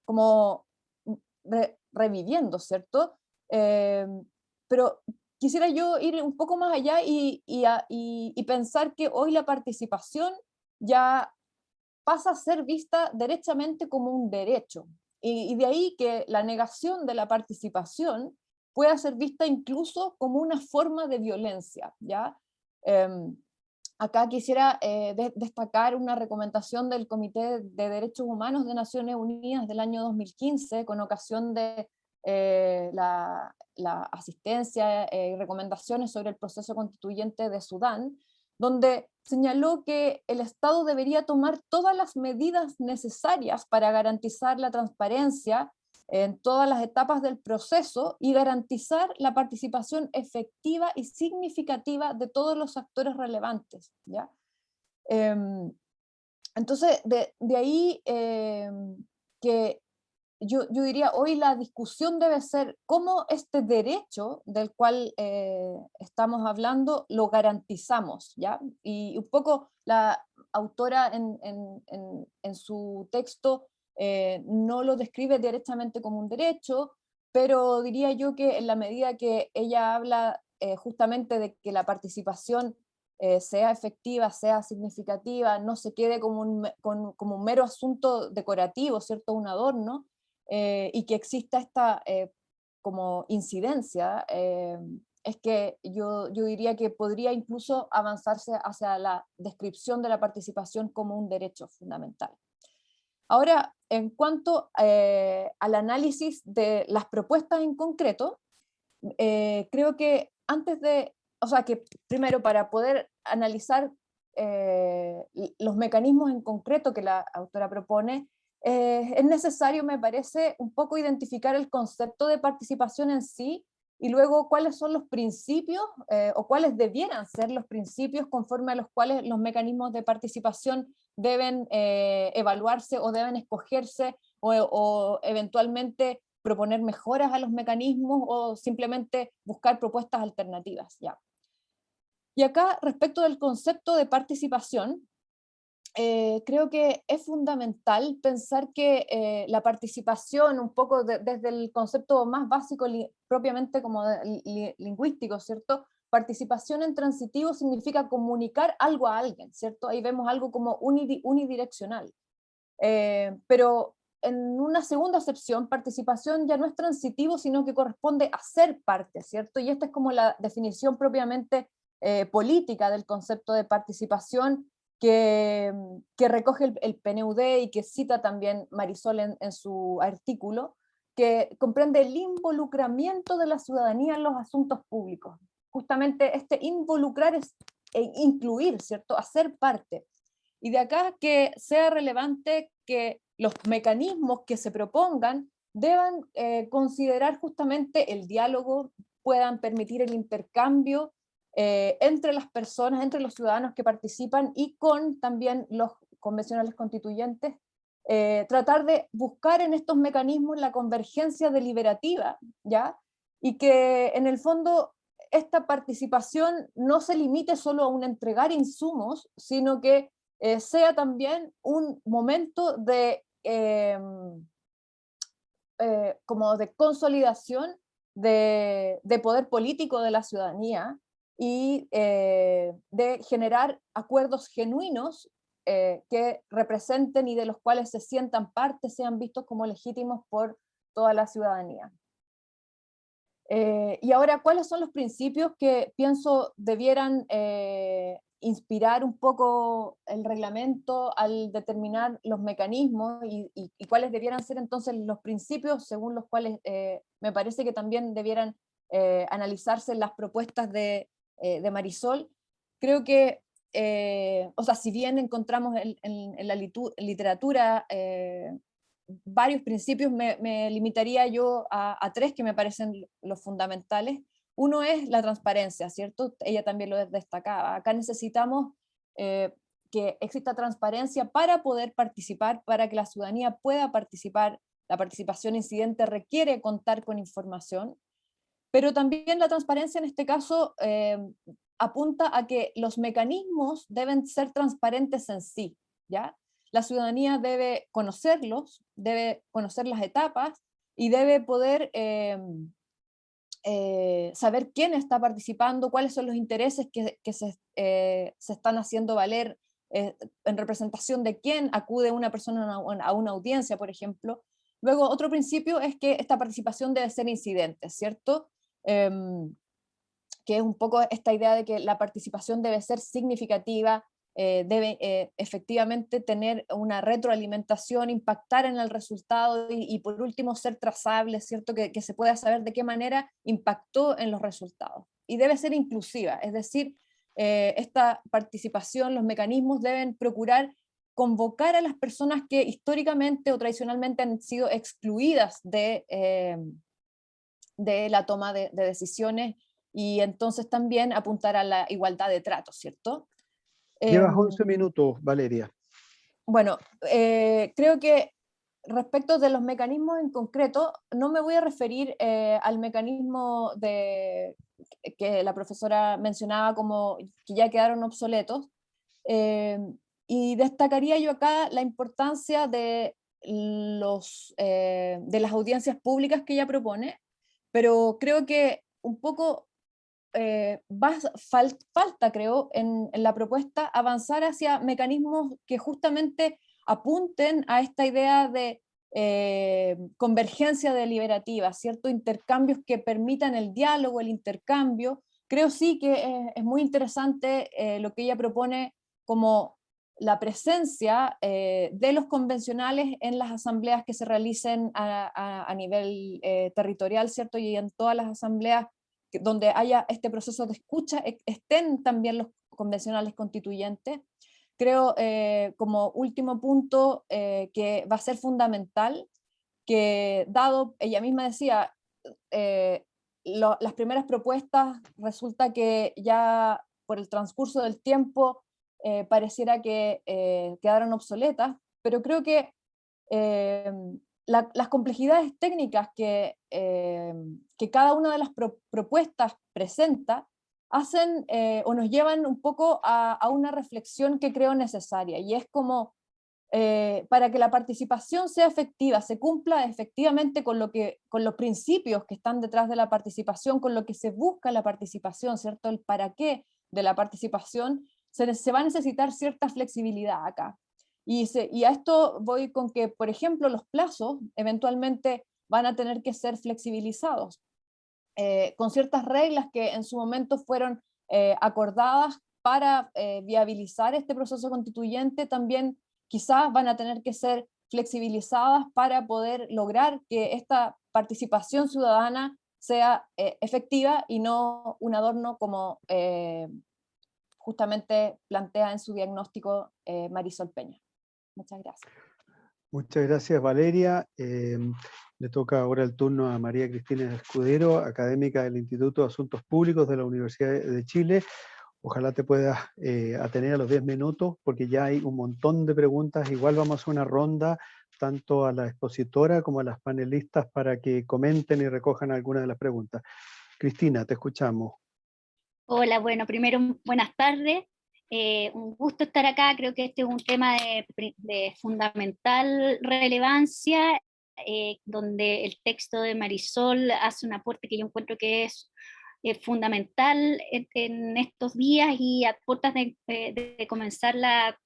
como reviviendo, ¿cierto? Pero quisiera yo ir un poco más allá y pensar que hoy la participación ya pasa a ser vista derechamente como un derecho, y de ahí que la negación de la participación pueda ser vista incluso como una forma de violencia, ¿ya? Acá quisiera destacar una recomendación del Comité de Derechos Humanos de Naciones Unidas del año 2015, con ocasión de la asistencia y recomendaciones sobre el proceso constituyente de Sudán, donde señaló que el Estado debería tomar todas las medidas necesarias para garantizar la transparencia en todas las etapas del proceso y garantizar la participación efectiva y significativa de todos los actores relevantes, ¿ya? Entonces, de ahí que yo diría, hoy la discusión debe ser cómo este derecho del cual estamos hablando lo garantizamos, ¿ya? Y un poco la autora en su texto no lo describe directamente como un derecho, pero diría yo que en la medida que ella habla justamente de que la participación sea efectiva, sea significativa, no se quede como como un mero asunto decorativo, ¿cierto? Un adorno, y que exista esta como incidencia, es que yo diría que podría incluso avanzarse hacia la descripción de la participación como un derecho fundamental. Ahora, en cuanto al análisis de las propuestas en concreto, creo que que primero, para poder analizar los mecanismos en concreto que la autora propone, es necesario, me parece, un poco identificar el concepto de participación en sí, y luego cuáles son los principios o cuáles debieran ser los principios conforme a los cuales los mecanismos de participación deben evaluarse o deben escogerse, o eventualmente proponer mejoras a los mecanismos o simplemente buscar propuestas alternativas, ¿ya? Y acá, respecto del concepto de participación, creo que es fundamental pensar que la participación, un poco desde el concepto más básico, propiamente como lingüístico, ¿cierto? Participación en transitivo significa comunicar algo a alguien, ¿cierto? Ahí vemos algo como unidireccional. Pero en una segunda acepción, participación ya no es transitivo, sino que corresponde a ser parte, ¿cierto? Y esta es como la definición propiamente política del concepto de participación que recoge el PNUD y que cita también Marisol en su artículo, que comprende el involucramiento de la ciudadanía en los asuntos públicos. justamente involucrar es incluir, ¿cierto? Hacer parte. Y de acá que sea relevante que los mecanismos que se propongan deban considerar justamente el diálogo, puedan permitir el intercambio entre las personas, entre los ciudadanos que participan y con también los convencionales constituyentes, tratar de buscar en estos mecanismos la convergencia deliberativa, ¿ya? Y que en el fondo esta participación no se limite solo a un entregar insumos, sino que sea también un momento de como de consolidación de poder político de la ciudadanía y de generar acuerdos genuinos que representen y de los cuales se sientan parte, sean vistos como legítimos por toda la ciudadanía. Y ahora, ¿cuáles son los principios que pienso debieran inspirar un poco el reglamento al determinar los mecanismos y cuáles debieran ser entonces los principios según los cuales me parece que también debieran analizarse las propuestas de Marisol? Creo que, o sea, si bien encontramos en la literatura varios principios, me limitaría yo a tres que me parecen los fundamentales. Uno es la transparencia, ¿cierto? Ella también lo destacaba. Acá necesitamos que exista transparencia para poder participar, para que la ciudadanía pueda participar. La participación incidente requiere contar con información, pero también la transparencia en este caso apunta a que los mecanismos deben ser transparentes en sí, ¿ya? La ciudadanía debe conocerlos, debe conocer las etapas y debe poder saber quién está participando, cuáles son los intereses que se están haciendo valer, en representación de quién acude una persona a una audiencia, por ejemplo. Luego, otro principio es que esta participación debe ser incidente, ¿cierto? Que es un poco esta idea de que la participación debe ser significativa, debe efectivamente tener una retroalimentación, impactar en el resultado y por último ser trazable, ¿cierto? Que se pueda saber de qué manera impactó en los resultados. Y debe ser inclusiva, es decir, esta participación, los mecanismos deben procurar convocar a las personas que históricamente o tradicionalmente han sido excluidas de la toma de decisiones y entonces también apuntar a la igualdad de trato, ¿cierto? Llevas 11 minutos, Valeria. Bueno, creo que respecto de los mecanismos en concreto, no me voy a referir al mecanismo que la profesora mencionaba como que ya quedaron obsoletos, y destacaría yo acá la importancia de de las audiencias públicas que ella propone, pero creo que un poco falta, creo, en la propuesta avanzar hacia mecanismos que justamente apunten a esta idea de convergencia deliberativa, ¿cierto? Intercambios que permitan el diálogo, el intercambio. Creo sí que es muy interesante lo que ella propone como la presencia de los convencionales en las asambleas que se realicen a nivel territorial, ¿cierto? Y en todas las asambleas donde haya este proceso de escucha, estén también los convencionales constituyentes. Creo, como último punto, que va a ser fundamental que, dado, ella misma decía, las primeras propuestas, resulta que ya por el transcurso del tiempo pareciera que quedaron obsoletas, pero creo que las complejidades técnicas que cada una de las propuestas presenta hacen o nos llevan un poco a una reflexión que creo necesaria, y es como para que la participación sea efectiva, se cumpla efectivamente con los principios que están detrás de la participación, con lo que se busca la participación, ¿cierto? El para qué de la participación, se va a necesitar cierta flexibilidad acá. Y a esto voy con que, por ejemplo, los plazos eventualmente van a tener que ser flexibilizados, con ciertas reglas que en su momento fueron acordadas para viabilizar este proceso constituyente, también quizás van a tener que ser flexibilizadas para poder lograr que esta participación ciudadana sea efectiva y no un adorno como justamente plantea en su diagnóstico Marisol Peña. Muchas gracias. Muchas gracias, Valeria. Le toca ahora el turno a María Cristina Escudero, académica del Instituto de Asuntos Públicos de la Universidad de Chile. Ojalá te puedas atener a los 10 minutos, porque ya hay un montón de preguntas. Igual vamos a hacer una ronda, tanto a la expositora como a las panelistas, para que comenten y recojan algunas de las preguntas. Cristina, te escuchamos. Hola, bueno, primero buenas tardes. Un gusto estar acá. Creo que este es un tema de fundamental relevancia, donde el texto de Marisol hace un aporte que yo encuentro que es fundamental en estos días y a puertas de comenzar la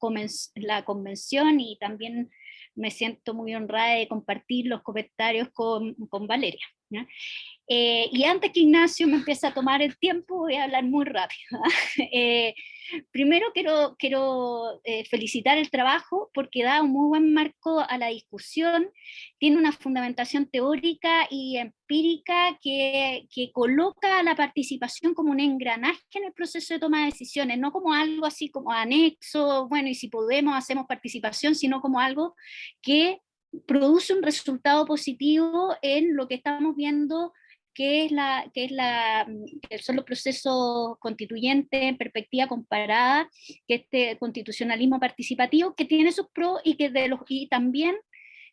convención, y también me siento muy honrada de compartir los comentarios con Valeria, ¿no? Y antes que Ignacio me empiece a tomar el tiempo, voy a hablar muy rápido. Primero quiero felicitar el trabajo, porque da un muy buen marco a la discusión, tiene una fundamentación teórica y empírica que coloca a la participación como un engranaje en el proceso de toma de decisiones, no como algo así como anexo, bueno, y si podemos hacemos participación, sino como algo que produce un resultado positivo en lo que estamos viendo, que son los procesos constituyentes en perspectiva comparada, que este constitucionalismo participativo, que tiene sus pros y también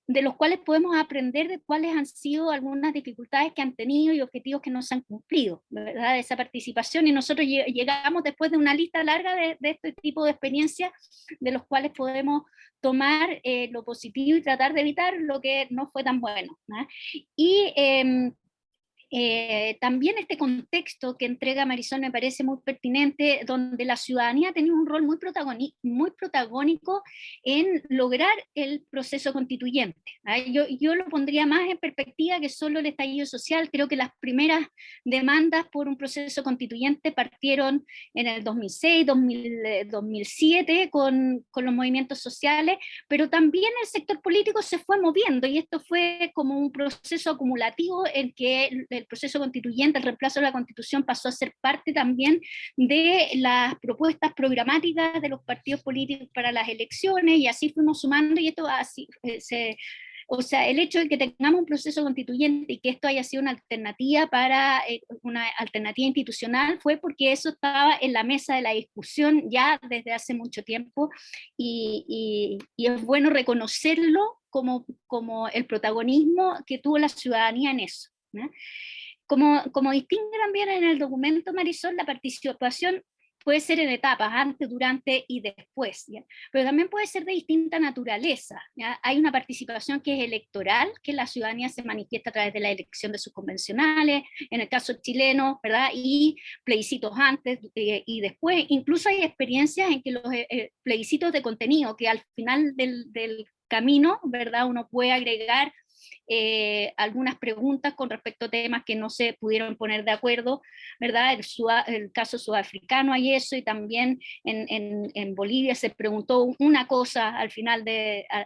de los cuales podemos aprender de cuáles han sido algunas dificultades que han tenido y objetivos que no se han cumplido, ¿verdad? De esa participación, y nosotros llegamos después de una lista larga de este tipo de experiencias, de los cuales podemos tomar lo positivo y tratar de evitar lo que no fue tan bueno, ¿no? Y también este contexto que entrega Marisol me parece muy pertinente, donde la ciudadanía ha tenido un rol muy protagónico en lograr el proceso constituyente. Yo lo pondría más en perspectiva que solo el estallido social. Creo que las primeras demandas por un proceso constituyente partieron en el 2006, 2007 con los movimientos sociales, pero también el sector político se fue moviendo, y esto fue como un proceso acumulativo en que el proceso constituyente, el reemplazo de la Constitución, pasó a ser parte también de las propuestas programáticas de los partidos políticos para las elecciones, y así fuimos sumando, y esto así o sea, el hecho de que tengamos un proceso constituyente y que esto haya sido una alternativa una alternativa institucional, fue porque eso estaba en la mesa de la discusión ya desde hace mucho tiempo, y es bueno reconocerlo como el protagonismo que tuvo la ciudadanía en eso, ¿no? Como distingue también en el documento Marisol, la participación puede ser en etapas, antes, durante y después, ¿ya? Pero también puede ser de distinta naturaleza, ¿ya? Hay una participación que es electoral, que la ciudadanía se manifiesta a través de la elección de sus convencionales, en el caso chileno, ¿verdad? Y plebiscitos antes y después. Incluso hay experiencias en que los plebiscitos de contenido, que al final del camino, ¿verdad?, uno puede agregar algunas preguntas con respecto a temas que no se pudieron poner de acuerdo, ¿verdad? El caso sudafricano hay eso, y también en Bolivia se preguntó una cosa al final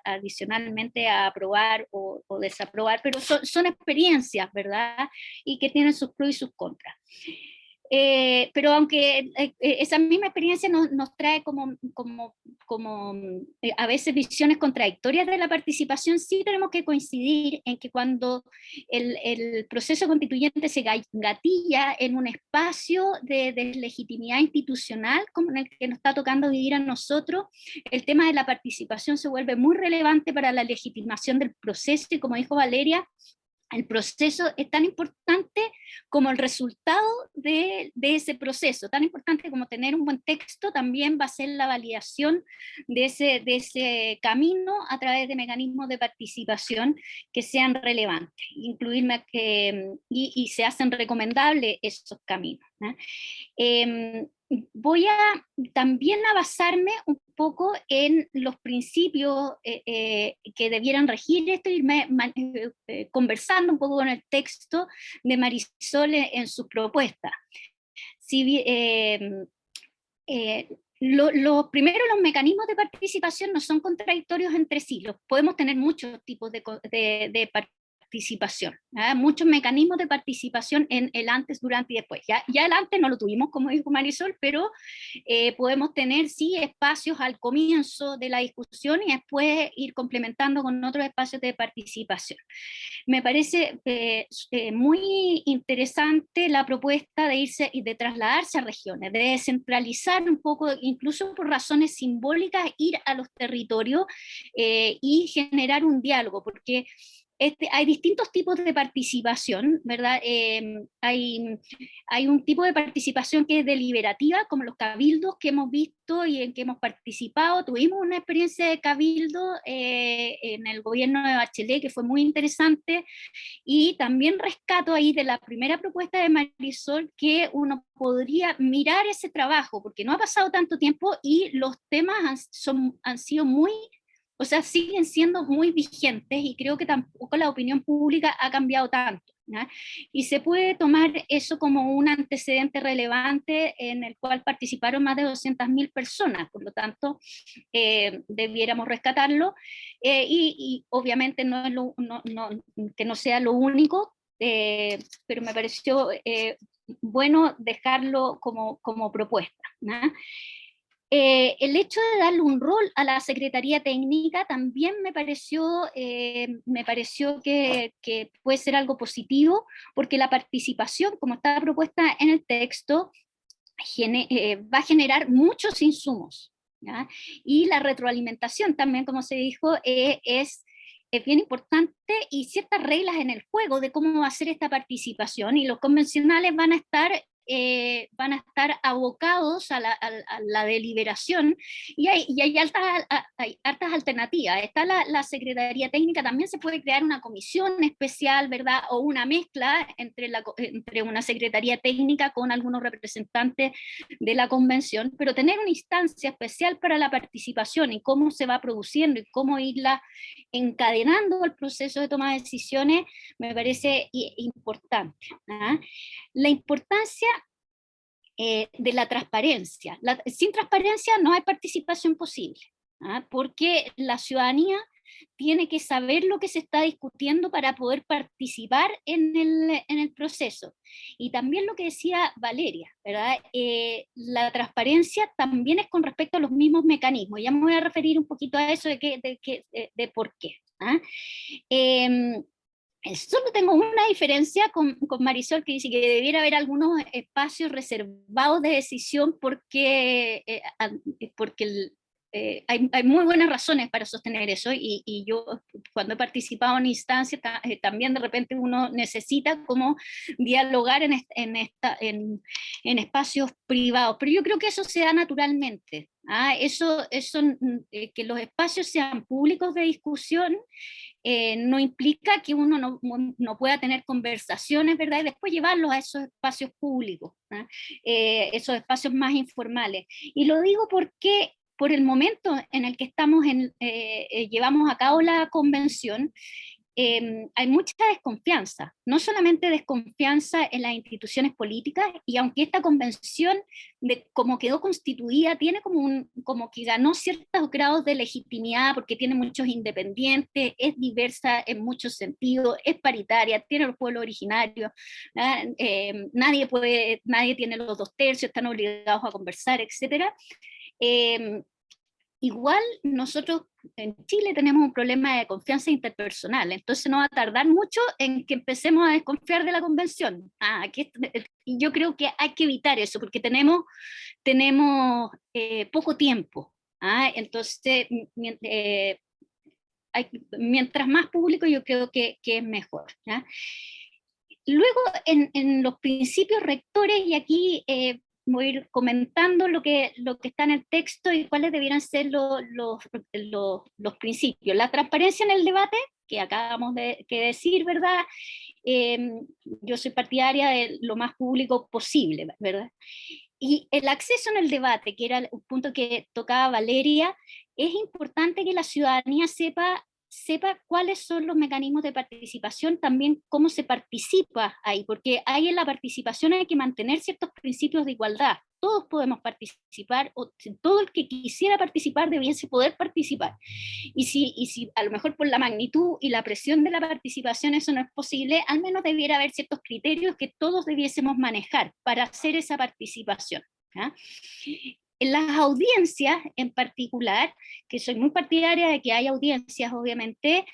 adicionalmente a aprobar o desaprobar, pero son experiencias, ¿verdad? Y que tienen sus pros y sus contras. Pero aunque esa misma experiencia nos trae como a veces visiones contradictorias de la participación, sí tenemos que coincidir en que cuando el proceso constituyente se gatilla en un espacio de legitimidad institucional, como en el que nos está tocando vivir a nosotros, el tema de la participación se vuelve muy relevante para la legitimación del proceso, y como dijo Valeria, el proceso es tan importante como el resultado de ese proceso, tan importante como tener un buen texto, también va a ser la validación de ese camino a través de mecanismos de participación que sean relevantes, y se hacen recomendables esos caminos, ¿no? Voy también a basarme un poco en los principios que debieran regir esto, irme conversando un poco con el texto de Marisol en sus propuestas. Los mecanismos de participación no son contradictorios entre sí, podemos tener muchos tipos de participación participación, muchos mecanismos de participación en el antes, durante y después. Ya el antes no lo tuvimos, como dijo Marisol, pero podemos tener sí espacios al comienzo de la discusión y después ir complementando con otros espacios de participación. Me parece muy interesante la propuesta de irse y de trasladarse a regiones, de descentralizar un poco, incluso por razones simbólicas, ir a los territorios y generar un diálogo, porque hay distintos tipos de participación, ¿verdad? Hay un tipo de participación que es deliberativa, como los cabildos que hemos visto y en que hemos participado. Tuvimos una experiencia de cabildo en el gobierno de Bachelet que fue muy interesante, y también rescato ahí de la primera propuesta de Marisol que uno podría mirar ese trabajo, porque no ha pasado tanto tiempo y los temas han sido muy, o sea, siguen siendo muy vigentes, y creo que tampoco la opinión pública ha cambiado tanto, ¿no? Y se puede tomar eso como un antecedente relevante en el cual participaron más de 200.000 personas, por lo tanto, debiéramos rescatarlo, y obviamente no es que no sea lo único, pero me pareció bueno dejarlo como propuesta, ¿no? El hecho de darle un rol a la Secretaría Técnica también me pareció que puede ser algo positivo, porque la participación, como está propuesta en el texto, va a generar muchos insumos, ¿ya? Y la retroalimentación también, como se dijo, es bien importante, y ciertas reglas en el juego de cómo va a ser esta participación, y los convencionales van a estar abocados a la deliberación, y hay hartas alternativas. Está la Secretaría Técnica, también se puede crear una comisión especial, ¿verdad? O una mezcla entre una Secretaría Técnica con algunos representantes de la convención, pero tener una instancia especial para la participación y cómo se va produciendo y cómo irla encadenando el proceso de toma de decisiones me parece importante, ¿ah? La importancia de la transparencia. Sin transparencia no hay participación posible, ¿ah? Porque la ciudadanía tiene que saber lo que se está discutiendo para poder participar en el proceso. Y también lo que decía Valeria, ¿verdad? La transparencia también es con respecto a los mismos mecanismos. Ya me voy a referir un poquito a eso de por qué, ¿ah? Solo tengo una diferencia con Marisol, que dice que debiera haber algunos espacios reservados de decisión porque hay muy buenas razones para sostener eso, y yo cuando he participado en instancias también de repente uno necesita como dialogar en espacios privados, pero yo creo que eso se da naturalmente. Que los espacios sean públicos de discusión no implica que uno no pueda tener conversaciones, ¿verdad? Y después llevarlos a esos espacios públicos, ¿no? Esos espacios más informales. Y lo digo porque por el momento en el que estamos llevamos a cabo la convención, hay mucha desconfianza, no solamente desconfianza en las instituciones políticas, y aunque esta convención, como quedó constituida, tiene como que ganó ciertos grados de legitimidad, porque tiene muchos independientes, es diversa en muchos sentidos, es paritaria, tiene los pueblos originarios, nadie tiene los 2/3, están obligados a conversar, etc. Igual nosotros en Chile tenemos un problema de confianza interpersonal, entonces no va a tardar mucho en que empecemos a desconfiar de la convención. Y yo creo que hay que evitar eso, porque tenemos poco tiempo. Entonces, mientras más público, yo creo que es mejor, ¿ya? Luego, en los principios rectores, y aquí voy a ir comentando lo que está en el texto y cuáles debieran ser los principios. La transparencia en el debate, que acabamos de decir, ¿verdad? Yo soy partidaria de lo más público posible, ¿verdad? Y el acceso en el debate, que era un punto que tocaba Valeria, es importante que la ciudadanía sepa cuáles son los mecanismos de participación, también cómo se participa ahí, porque ahí en la participación hay que mantener ciertos principios de igualdad. todos podemos participar, o todo el que quisiera participar debiese poder participar. Y si a lo mejor por la magnitud y la presión de la participación eso no es posible, al menos debiera haber ciertos criterios que todos debiésemos manejar para hacer esa participación. ¿Ya? En las audiencias en particular, que soy muy partidaria de que haya audiencias, obviamente,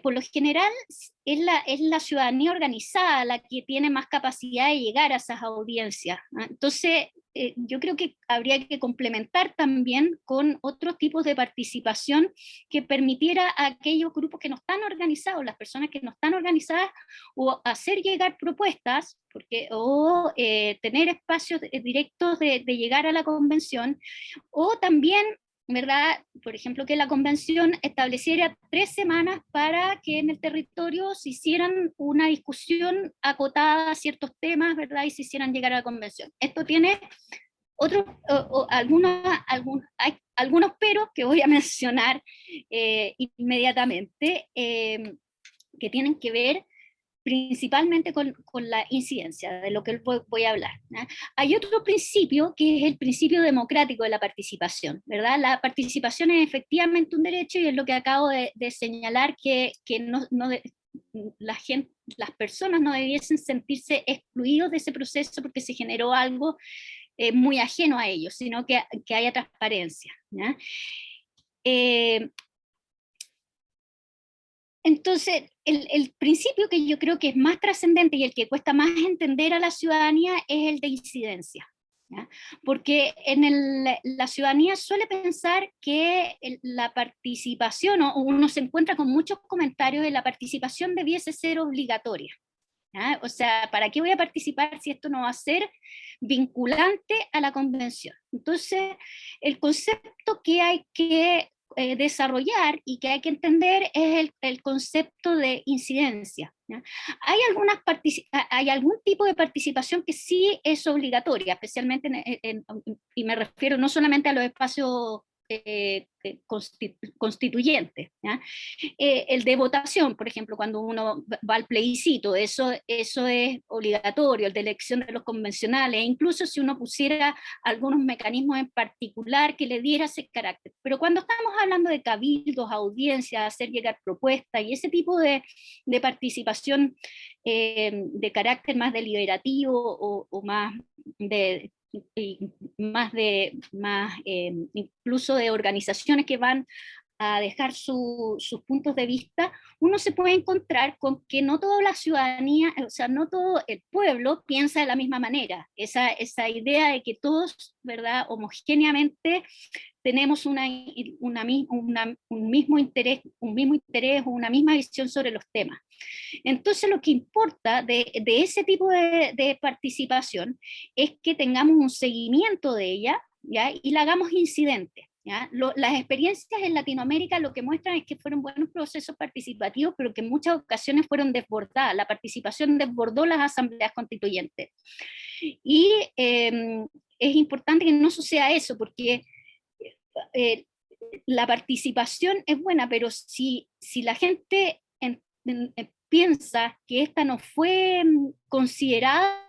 por lo general es la ciudadanía organizada la que tiene más capacidad de llegar a esas audiencias, ¿no? Entonces, yo creo que habría que complementar también con otros tipos de participación que permitiera a aquellos grupos que no están organizados, las personas que no están organizadas, o hacer llegar propuestas, o tener espacios directos de llegar a la convención, o también, ¿verdad? Por ejemplo, que la convención estableciera 3 semanas para que en el territorio se hicieran una discusión acotada a ciertos temas, ¿verdad? Y se hicieran llegar a la convención. Esto tiene hay algunos peros que voy a mencionar inmediatamente, que tienen que ver principalmente con la incidencia, de lo que voy a hablar, ¿no? Hay otro principio, que es el principio democrático de la participación, ¿verdad? La participación es efectivamente un derecho, y es lo que acabo de señalar, que las personas no debiesen sentirse excluidos de ese proceso porque se generó algo muy ajeno a ellos, sino que haya transparencia, ¿no? Entonces, el principio que yo creo que es más trascendente y el que cuesta más entender a la ciudadanía es el de incidencia, ¿ya? Porque la ciudadanía suele pensar que la participación, o uno se encuentra con muchos comentarios de la participación debiese ser obligatoria, ¿ya? O sea, ¿para qué voy a participar si esto no va a ser vinculante a la convención? Entonces, el concepto que hay que desarrollar y que hay que entender es el concepto de incidencia, ¿ya? Hay algún tipo de participación que sí es obligatoria, especialmente y me refiero no solamente a los espacios constituyentes, ¿ya? El de votación, por ejemplo, cuando uno va al plebiscito, eso es obligatorio, el de elección de los convencionales, incluso si uno pusiera algunos mecanismos en particular que le diera ese carácter. Pero cuando estamos hablando de cabildos, audiencias, hacer llegar propuestas y ese tipo de participación de carácter más deliberativo o más incluso de organizaciones que van a dejar sus puntos de vista, uno se puede encontrar con que no toda la ciudadanía, o sea, no todo el pueblo piensa de la misma manera. Esa idea de que todos, ¿verdad?, homogéneamente tenemos un mismo interés o una misma visión sobre los temas. Entonces, lo que importa de ese tipo de participación es que tengamos un seguimiento de ella, ¿ya? Y la hagamos incidente, ¿ya? Las experiencias en Latinoamérica lo que muestran es que fueron buenos procesos participativos, pero que en muchas ocasiones fueron desbordadas. La participación desbordó las asambleas constituyentes. Y es importante que no suceda eso, porque la participación es buena, pero si la gente piensa que esta no fue considerada,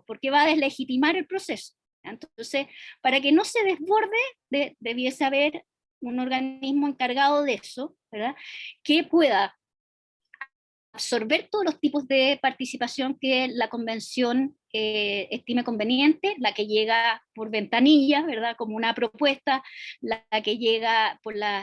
porque va a deslegitimar el proceso. Entonces, para que no se desborde, debiese haber un organismo encargado de eso, ¿verdad?, que pueda absorber todos los tipos de participación que la convención estime conveniente, la que llega por ventanilla, ¿verdad?, como una propuesta, la que llega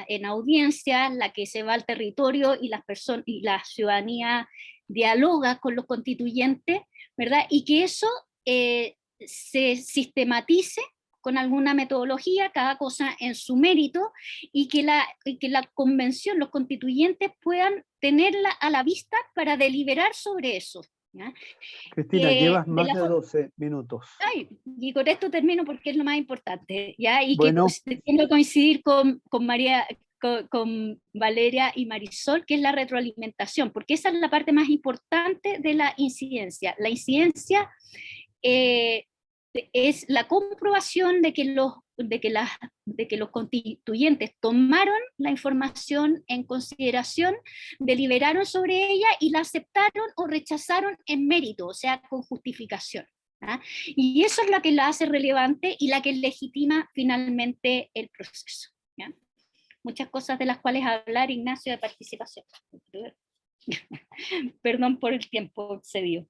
en audiencia, la que se va al territorio y la ciudadanía dialoga con los constituyentes, ¿verdad?, y que eso se sistematice con alguna metodología, cada cosa en su mérito, y que la convención, los constituyentes puedan tenerla a la vista para deliberar sobre eso, ¿ya? Cristina, llevas más de 12 minutos. Y con esto termino porque es lo más importante, ¿ya? Y bueno, que quiero coincidir con Valeria y Marisol, que es la retroalimentación, porque esa es la parte más importante de la incidencia. La incidencia es la comprobación de que los constituyentes tomaron la información en consideración, deliberaron sobre ella y la aceptaron o rechazaron en mérito, o sea, con justificación, ¿ah? Y eso es lo que la hace relevante y la que legitima finalmente el proceso, ¿ya? Muchas cosas de las cuales hablar, Ignacio, de participación. Perdón por el tiempo excedido.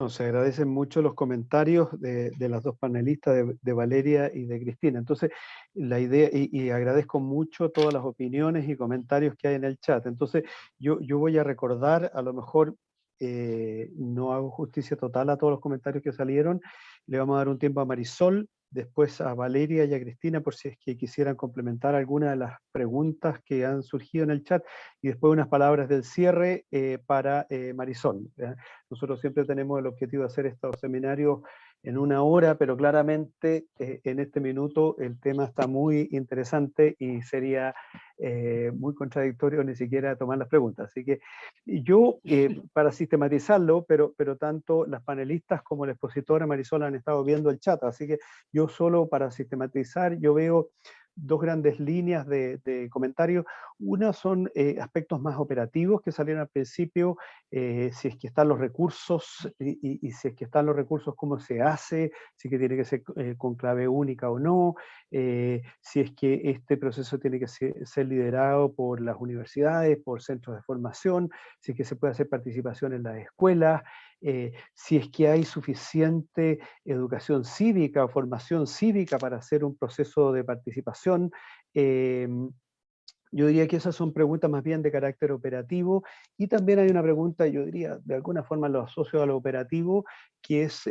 Se agradecen mucho los comentarios de las dos panelistas, de Valeria y de Cristina. Entonces, la idea, y agradezco mucho todas las opiniones y comentarios que hay en el chat. Entonces, yo voy a recordar, a lo mejor no hago justicia total a todos los comentarios que salieron. Le vamos a dar un tiempo a Marisol, después a Valeria y a Cristina, por si es que quisieran complementar alguna de las preguntas que han surgido en el chat, y después unas palabras del cierre para Marisol. Nosotros siempre tenemos el objetivo de hacer estos seminarios en 1 hora, pero claramente en este minuto el tema está muy interesante y sería muy contradictorio ni siquiera tomar las preguntas. Así que yo, para sistematizarlo, pero tanto las panelistas como la expositora Marisol han estado viendo el chat, así que yo solo para sistematizar, yo veo 2 grandes líneas de comentarios. Una son aspectos más operativos que salieron al principio, si es que están los recursos, y si es que están los recursos, cómo se hace, si es que tiene que ser con clave única o no, si es que este proceso tiene que ser liderado por las universidades, por centros de formación, si es que se puede hacer participación en las escuelas, si es que hay suficiente educación cívica o formación cívica para hacer un proceso de participación. Yo diría que esas son preguntas más bien de carácter operativo, y también hay una pregunta, yo diría, de alguna forma lo asocio a lo operativo, que es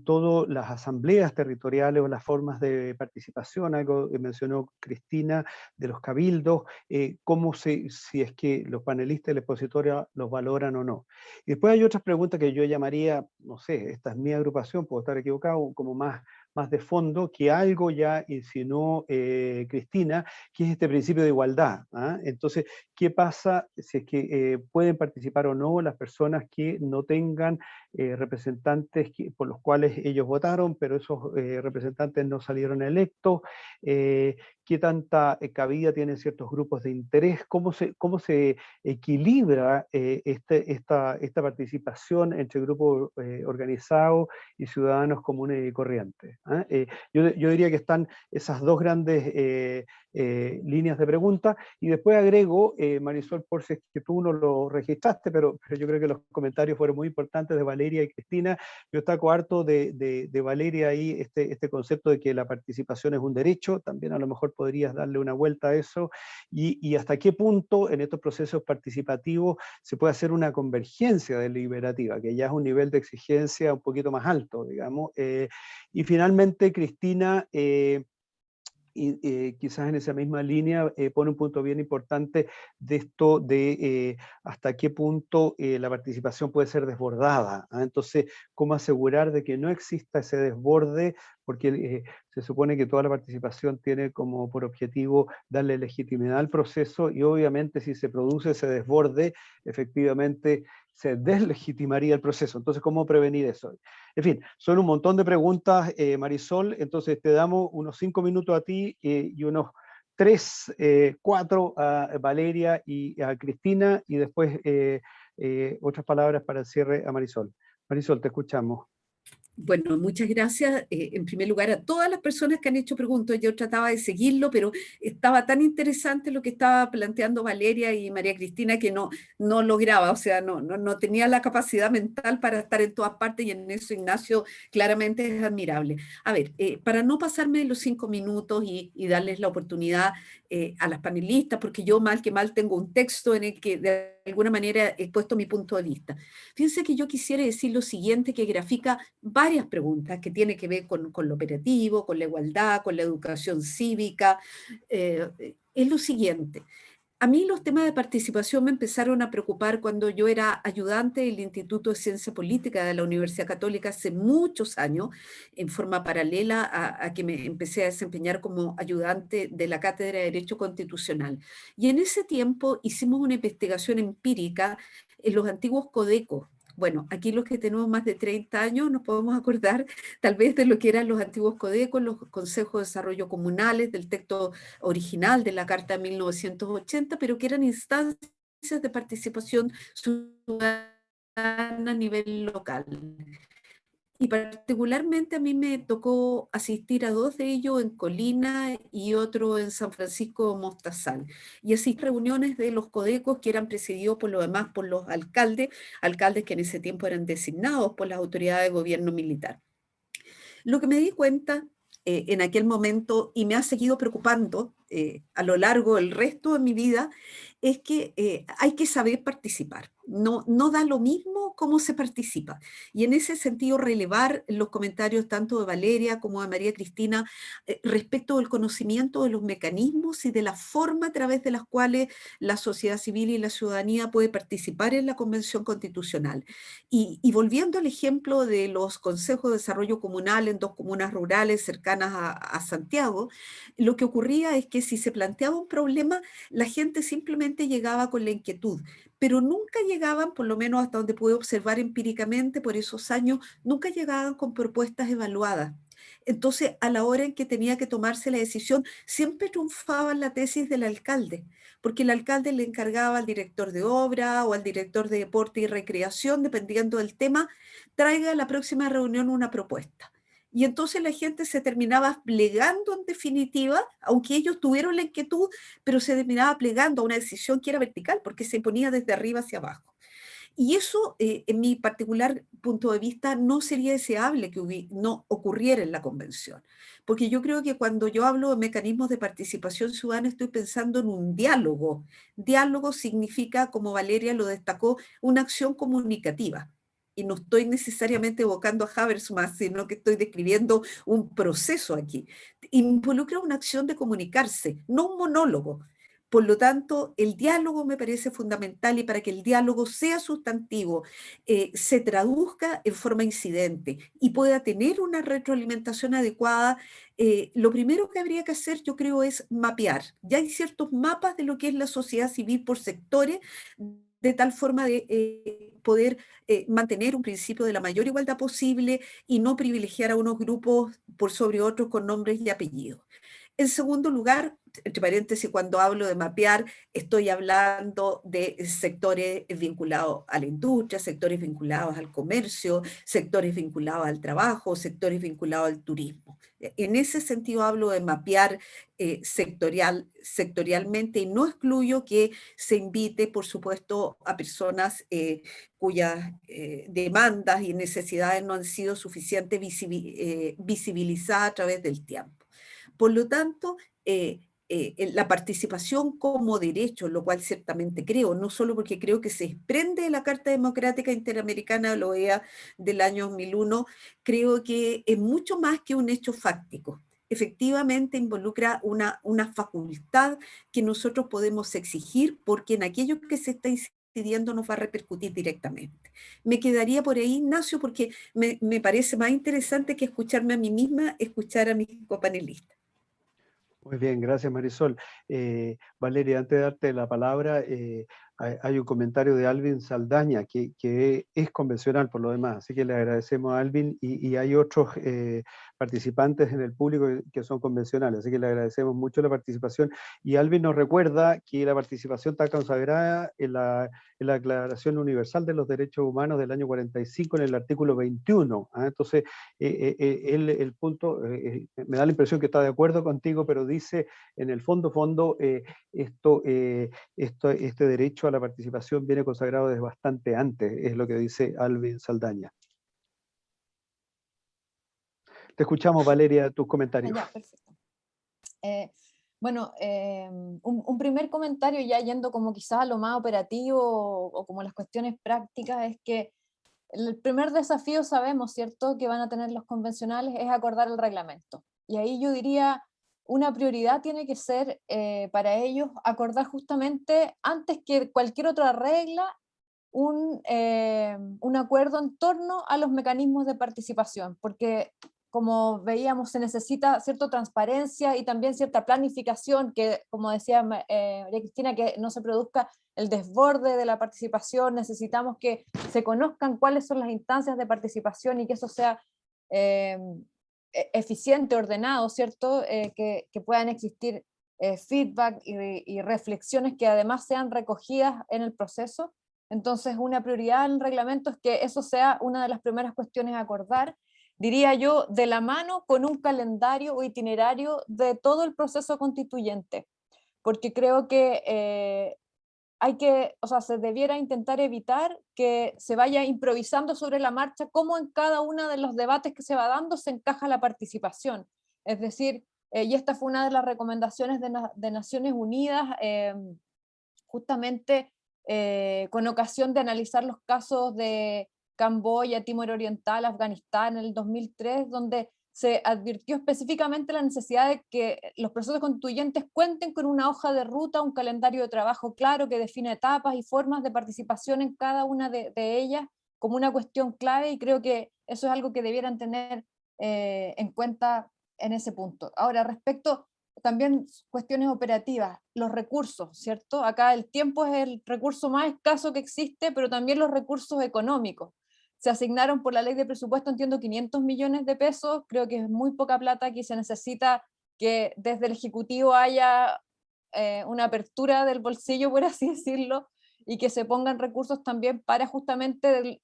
todas las asambleas territoriales o las formas de participación, algo que mencionó Cristina, de los cabildos, si es que los panelistas y la expositora los valoran o no. Y después hay otras preguntas que yo llamaría, no sé, esta es mi agrupación, puedo estar equivocado, como más de fondo, que algo ya insinuó Cristina, que es este principio de igualdad. ¿Ah? Entonces, ¿qué pasa si es que pueden participar o no las personas que no tengan representantes por los cuales ellos votaron, pero esos representantes no salieron electos? ¿Qué tanta cabida tienen ciertos grupos de interés? ¿Cómo se equilibra esta participación entre grupos organizados y ciudadanos comunes y corrientes? ¿Ah? Yo diría que están esas 2 grandes líneas de preguntas, y después agrego, Marisol, por si es que tú no lo registraste, pero yo creo que los comentarios fueron muy importantes de Valeria y Cristina. Yo destaco harto de Valeria ahí este concepto de que la participación es un derecho. También a lo mejor podrías darle una vuelta a eso, y hasta qué punto en estos procesos participativos se puede hacer una convergencia deliberativa, que ya es un nivel de exigencia un poquito más alto, digamos. Y finalmente, Cristina, y quizás en esa misma línea pone un punto bien importante de esto de hasta qué punto la participación puede ser desbordada. ¿Ah? Entonces, ¿cómo asegurar de que no exista ese desborde? Porque se supone que toda la participación tiene como por objetivo darle legitimidad al proceso, y obviamente si se produce ese desborde, efectivamente se deslegitimaría el proceso. Entonces, ¿cómo prevenir eso? En fin, son un montón de preguntas, Marisol, entonces te damos unos 5 minutos a ti y unos 3, 4 a Valeria y a Cristina, y después otras palabras para el cierre a Marisol. Marisol, te escuchamos. Bueno, muchas gracias. En primer lugar, a todas las personas que han hecho preguntas. Yo trataba de seguirlo, pero estaba tan interesante lo que estaba planteando Valeria y María Cristina que no lograba, o sea, no tenía la capacidad mental para estar en todas partes, y en eso Ignacio claramente es admirable. A ver, para no pasarme los 5 minutos y darles la oportunidad a las panelistas, porque yo mal que mal tengo un texto en el que de alguna manera he puesto mi punto de vista. Fíjense que yo quisiera decir lo siguiente, que grafica varias preguntas que tienen que ver con lo operativo, con la igualdad, con la educación cívica. Es lo siguiente. A mí los temas de participación me empezaron a preocupar cuando yo era ayudante del Instituto de Ciencia Política de la Universidad Católica hace muchos años, en forma paralela a que me empecé a desempeñar como ayudante de la Cátedra de Derecho Constitucional. Y en ese tiempo hicimos una investigación empírica en los antiguos codecos. Bueno, aquí los que tenemos más de 30 años nos podemos acordar tal vez de lo que eran los antiguos codecos, los consejos de desarrollo comunales, del texto original de la Carta de 1980, pero que eran instancias de participación ciudadana a nivel local. Y particularmente a mí me tocó asistir a 2 de ellos en Colina y otro en San Francisco de Mostazal. Y así reuniones de los codecos que eran presididos por lo demás por los alcaldes que en ese tiempo eran designados por las autoridades de gobierno militar. Lo que me di cuenta en aquel momento, y me ha seguido preocupando a lo largo del resto de mi vida, es que hay que saber participar. No da lo mismo cómo se participa. Y en ese sentido, relevar los comentarios tanto de Valeria como de María Cristina respecto del conocimiento de los mecanismos y de la forma a través de las cuales la sociedad civil y la ciudadanía puede participar en la Convención Constitucional. Y volviendo al ejemplo de los consejos de desarrollo comunal en 2 comunas rurales cercanas a Santiago, lo que ocurría es que si se planteaba un problema, la gente simplemente llegaba con la inquietud, pero nunca llegaban, por lo menos hasta donde pude observar empíricamente por esos años, nunca llegaban con propuestas evaluadas. Entonces, a la hora en que tenía que tomarse la decisión, siempre triunfaba la tesis del alcalde, porque el alcalde le encargaba al director de obra o al director de deporte y recreación, dependiendo del tema, traiga a la próxima reunión una propuesta. Y entonces la gente se terminaba plegando en definitiva, aunque ellos tuvieron la inquietud, pero se terminaba plegando a una decisión que era vertical, porque se ponía desde arriba hacia abajo. Y eso, en mi particular punto de vista, no sería deseable que no ocurriera en la convención. Porque yo creo que cuando yo hablo de mecanismos de participación ciudadana, estoy pensando en un diálogo. Diálogo significa, como Valeria lo destacó, una acción comunicativa. Y no estoy necesariamente evocando a Habermas, sino que estoy describiendo un proceso aquí. Involucra una acción de comunicarse, no un monólogo. Por lo tanto, el diálogo me parece fundamental y para que el diálogo sea sustantivo, se traduzca en forma incidente y pueda tener una retroalimentación adecuada, lo primero que habría que hacer, yo creo, es mapear. Ya hay ciertos mapas de lo que es la sociedad civil por sectores, de tal forma de poder mantener un principio de la mayor igualdad posible y no privilegiar a unos grupos por sobre otros con nombres y apellidos. En segundo lugar, entre paréntesis, cuando hablo de mapear, estoy hablando de sectores vinculados a la industria, sectores vinculados al comercio, sectores vinculados al trabajo, sectores vinculados al turismo. En ese sentido hablo de mapear sectorialmente y no excluyo que se invite, por supuesto, a personas cuyas demandas y necesidades no han sido suficientemente visibilizadas a través del tiempo. Por lo tanto, la participación como derecho, lo cual ciertamente creo, no solo porque creo que se desprende de la Carta Democrática Interamericana de la OEA del año 2001, creo que es mucho más que un hecho fáctico. Efectivamente involucra una facultad que nosotros podemos exigir porque en aquello que se está incidiendo nos va a repercutir directamente. Me quedaría por ahí, Ignacio, porque me parece más interesante que escucharme a mí misma, escuchar a mis copanelistas. Muy bien, gracias Marisol. Valeria, antes de darte la palabra, hay un comentario de Alvin Saldaña que es convencional por lo demás, así que le agradecemos a Alvin y hay otros participantes en el público que son convencionales, así que le agradecemos mucho la participación. Y Alvin nos recuerda que la participación está consagrada en la Declaración Universal de los Derechos Humanos del año 45 en el artículo 21. Entonces, el punto, me da la impresión que está de acuerdo contigo, pero dice en el fondo, este derecho a la participación viene consagrado desde bastante antes, es lo que dice Alvin Saldaña. Te escuchamos, Valeria, tus comentarios. Ya, perfecto. Bueno, un primer comentario, ya yendo como quizás a lo más operativo o como las cuestiones prácticas, es que el primer desafío, sabemos, ¿cierto?, que van a tener los convencionales es acordar el reglamento. Y ahí yo diría, una prioridad tiene que ser para ellos acordar justamente, antes que cualquier otra regla, un acuerdo en torno a los mecanismos de participación, porque como veíamos se necesita cierta transparencia y también cierta planificación, que como decía María Cristina, que no se produzca el desborde de la participación, necesitamos que se conozcan cuáles son las instancias de participación y que eso sea eficiente, ordenado, ¿cierto? Que puedan existir feedback y reflexiones que además sean recogidas en el proceso. Entonces, una prioridad en el reglamento es que eso sea una de las primeras cuestiones a acordar, diría yo, de la mano con un calendario o itinerario de todo el proceso constituyente, porque creo que o sea, se debiera intentar evitar que se vaya improvisando sobre la marcha cómo en cada uno de los debates que se va dando se encaja la participación. Es decir, y esta fue una de las recomendaciones de Naciones Unidas, justamente con ocasión de analizar los casos de Camboya, Timor Oriental, Afganistán en el 2003, donde se advirtió específicamente la necesidad de que los procesos constituyentes cuenten con una hoja de ruta, un calendario de trabajo claro que define etapas y formas de participación en cada una de ellas como una cuestión clave, y creo que eso es algo que debieran tener en cuenta en ese punto. Ahora, respecto también cuestiones operativas, los recursos, ¿cierto? Acá el tiempo es el recurso más escaso que existe, pero también los recursos económicos. Se asignaron por la ley de presupuesto, entiendo, 500 millones de pesos, creo que es muy poca plata, aquí se necesita que desde el Ejecutivo haya una apertura del bolsillo, por así decirlo, y que se pongan recursos también para justamente,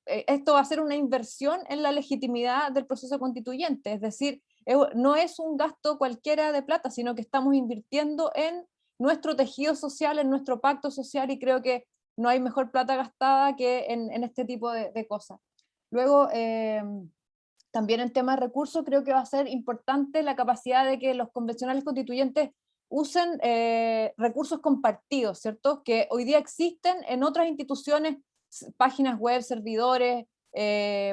esto va a ser una inversión en la legitimidad del proceso constituyente, es decir, no es un gasto cualquiera de plata, sino que estamos invirtiendo en nuestro tejido social, en nuestro pacto social, y creo que no hay mejor plata gastada que en este tipo de cosas. Luego, también en tema de recursos, creo que va a ser importante la capacidad de que los convencionales constituyentes usen recursos compartidos, ¿cierto? Que hoy día existen en otras instituciones, páginas web, servidores,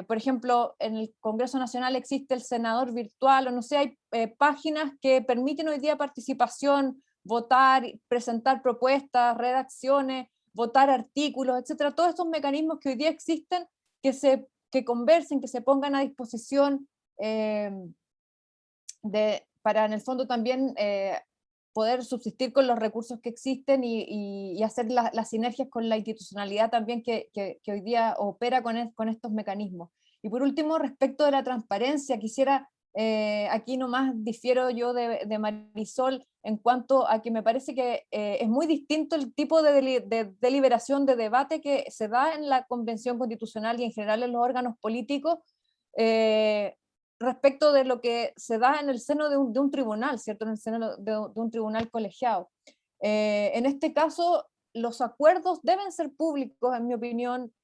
por ejemplo, en el Congreso Nacional existe el senador virtual, o no sé, hay páginas que permiten hoy día participación, votar, presentar propuestas, redacciones, votar artículos, etcétera. Todos estos mecanismos que hoy día existen, que conversen, que se pongan a disposición para en el fondo también poder subsistir con los recursos que existen y hacer las sinergias con la institucionalidad también que hoy día opera con estos mecanismos. Y por último, respecto de la transparencia, quisiera, aquí nomás difiero yo de Marisol en cuanto a que me parece que es muy distinto el tipo de deliberación, de debate que se da en la Convención Constitucional y en general en los órganos políticos, respecto de lo que se da en el seno de un tribunal, ¿cierto? En el seno de un tribunal colegiado. En este caso, los acuerdos deben ser públicos, en mi opinión,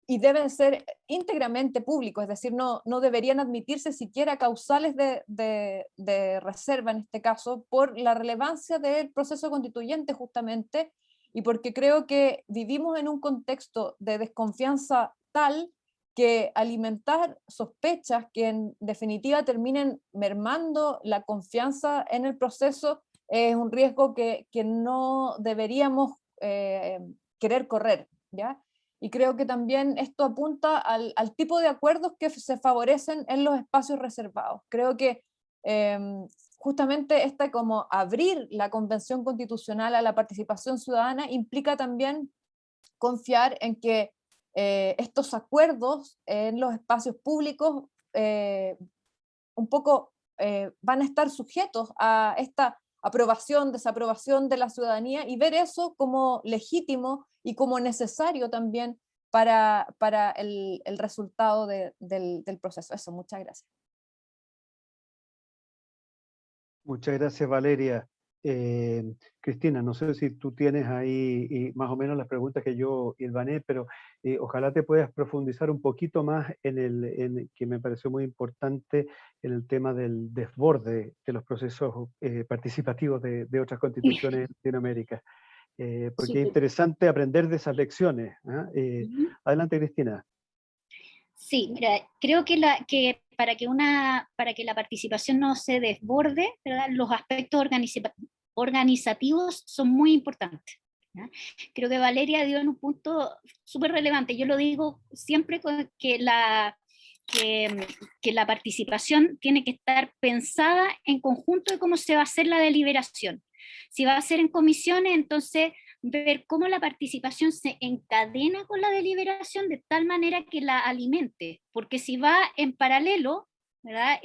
y deben ser íntegramente públicos, es decir, no deberían admitirse siquiera causales de reserva en este caso, por la relevancia del proceso constituyente justamente, y porque creo que vivimos en un contexto de desconfianza tal que alimentar sospechas que en definitiva terminen mermando la confianza en el proceso es un riesgo que no deberíamos querer correr, ¿ya? Y creo que también esto apunta al tipo de acuerdos que se favorecen en los espacios reservados. Creo que justamente como abrir la Convención Constitucional a la participación ciudadana implica también confiar en que estos acuerdos en los espacios públicos un poco van a estar sujetos a esta aprobación, desaprobación de la ciudadanía, y ver eso como legítimo y como necesario también para el resultado del proceso. Eso, muchas gracias. Muchas gracias, Valeria. Cristina, no sé si tú tienes ahí más o menos las preguntas que yo hilvané, pero ojalá te puedas profundizar un poquito más en que me pareció muy importante, en el tema del desborde de los procesos participativos de otras constituciones en Latinoamérica. Porque es interesante aprender de esas lecciones. Adelante, Cristina. Sí, mira, creo que para que la participación no se desborde, ¿verdad? Los aspectos organizativos son muy importantes, ¿ya? Creo que Valeria dio en un punto súper relevante. Yo lo digo siempre, que la participación tiene que estar pensada en conjunto de cómo se va a hacer la deliberación. Si va a ser en comisiones, entonces ver cómo la participación se encadena con la deliberación de tal manera que la alimente, porque si va en paralelo, ¿verdad?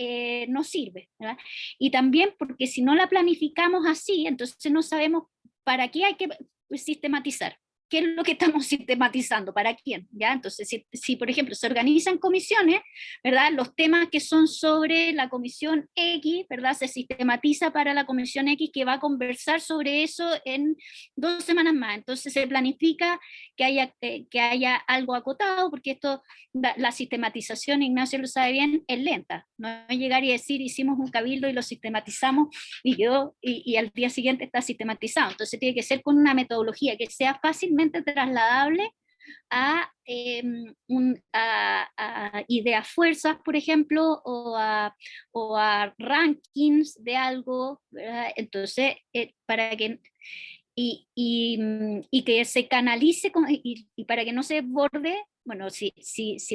No sirve, ¿verdad? Y también porque si no la planificamos así, entonces no sabemos para qué hay que sistematizar, qué es lo que estamos sistematizando, para quién, ¿ya? Entonces, si por ejemplo se organizan comisiones, ¿verdad? Los temas que son sobre la comisión X, ¿verdad? Se sistematiza para la comisión X, que va a conversar sobre eso en 2 semanas más. Entonces se planifica que haya algo acotado, porque esto, la sistematización, Ignacio lo sabe bien, es lenta. No es llegar y decir, hicimos un cabildo y lo sistematizamos y al día siguiente está sistematizado. Entonces tiene que ser con una metodología que sea fácilmente trasladable a ideas fuerzas, por ejemplo, o a rankings de algo, ¿verdad? Entonces, para que y que se canalice y para que no se desborde, bueno, si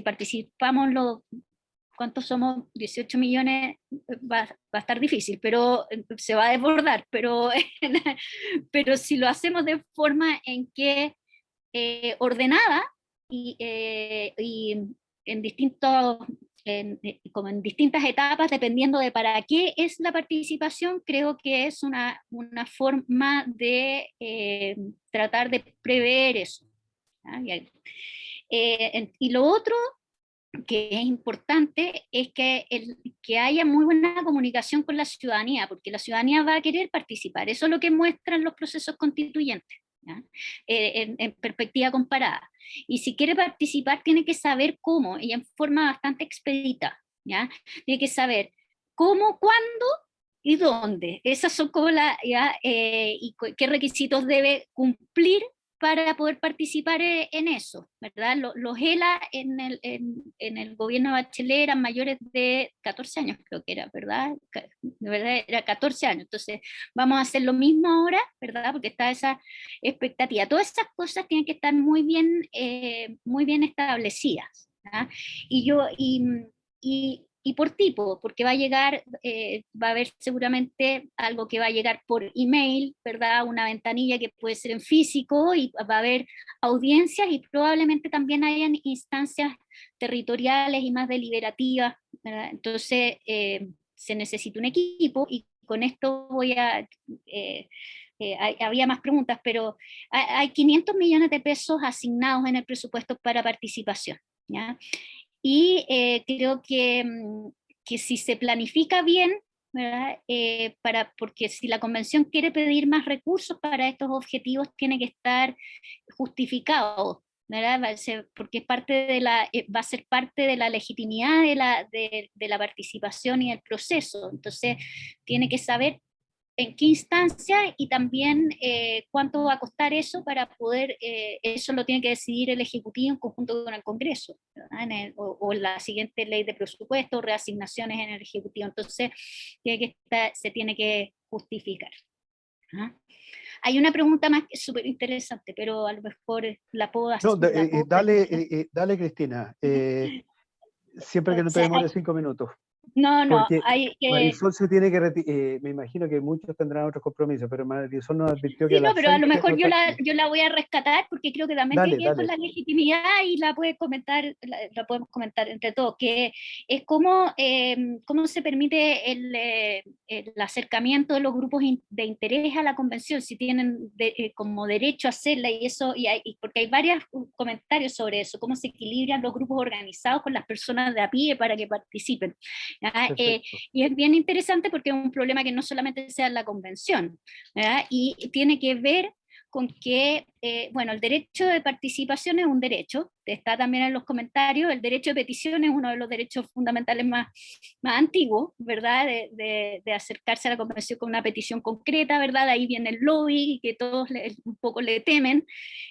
participamos ¿cuántos somos? 18 millones, va a estar difícil, pero se va a desbordar, pero si lo hacemos de forma en que ordenada y como en distintas etapas, dependiendo de para qué es la participación, creo que es una forma de tratar de prever eso. Y lo otro que es importante es que haya muy buena comunicación con la ciudadanía, porque la ciudadanía va a querer participar. Eso es lo que muestran los procesos constituyentes, ¿ya? En perspectiva comparada. Y si quiere participar, tiene que saber cómo, y en forma bastante expedita, ¿ya? Tiene que saber cómo, cuándo y dónde. Esas son como y qué requisitos debe cumplir para poder participar en eso, ¿verdad? Los ELA en el gobierno de Bachelet eran mayores de 14 años, creo que era, ¿verdad? De verdad era 14 años, entonces vamos a hacer lo mismo ahora, ¿verdad? Porque está esa expectativa. Todas esas cosas tienen que estar muy bien establecidas, ¿verdad? Y por tipo, porque va a llegar, va a haber seguramente algo que va a llegar por email, ¿verdad? Una ventanilla que puede ser en físico y va a haber audiencias y probablemente también hayan instancias territoriales y más deliberativas, ¿verdad? Entonces se necesita un equipo y con esto voy a... había más preguntas, pero hay 500 millones de pesos asignados en el presupuesto para participación, ¿ya? Y creo que si se planifica bien, ¿verdad? Porque si la convención quiere pedir más recursos para estos objetivos, tiene que estar justificado, ¿verdad? Porque es parte va a ser parte de la legitimidad de la participación y el proceso. Entonces, tiene que saber en qué instancia y también cuánto va a costar eso para poder, eso lo tiene que decidir el Ejecutivo en conjunto con el Congreso, o la siguiente ley de presupuesto, reasignaciones en el Ejecutivo. Entonces, se tiene que justificar. ¿Ah? Hay una pregunta más que es súper interesante, pero a lo mejor la puedo hacer. No, dale, Cristina, siempre que no te demore 5 minutos. No, Porque hay que... Marisol se tiene que me imagino que muchos tendrán otros compromisos, pero Marisol nos advirtió que Sí, a no, las pero a 6 lo mejor yo la voy a rescatar porque creo que también tiene que ver con la legitimidad y la podemos comentar entre todos, que es cómo se permite el acercamiento de los grupos de interés a la convención, si tienen como derecho a hacerla y eso, porque hay varios comentarios sobre eso, cómo se equilibran los grupos organizados con las personas de a pie para que participen. Y es bien interesante porque es un problema que no solamente sea en la convención, ¿verdad? Y tiene que ver con que, bueno, el derecho de participación es un derecho, está también en los comentarios, el derecho de petición es uno de los derechos fundamentales más antiguos, ¿verdad? De acercarse a la convención con una petición concreta, ¿verdad? Ahí viene el lobby, que todos un poco le temen,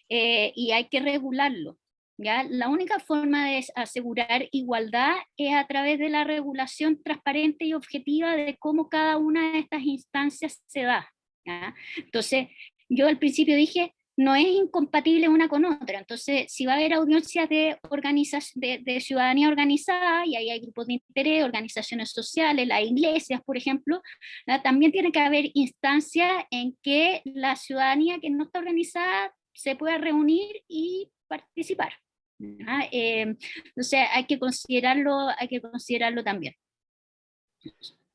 y hay que regularlo. ¿Ya? La única forma de asegurar igualdad es a través de la regulación transparente y objetiva de cómo cada una de estas instancias se da, ¿ya? Entonces, yo al principio dije, no es incompatible una con otra, entonces si va a haber audiencias de ciudadanía organizada, y ahí hay grupos de interés, organizaciones sociales, las iglesias, por ejemplo, ¿ya? También tiene que haber instancias en que la ciudadanía que no está organizada se pueda reunir y participar. Entonces hay que considerarlo también.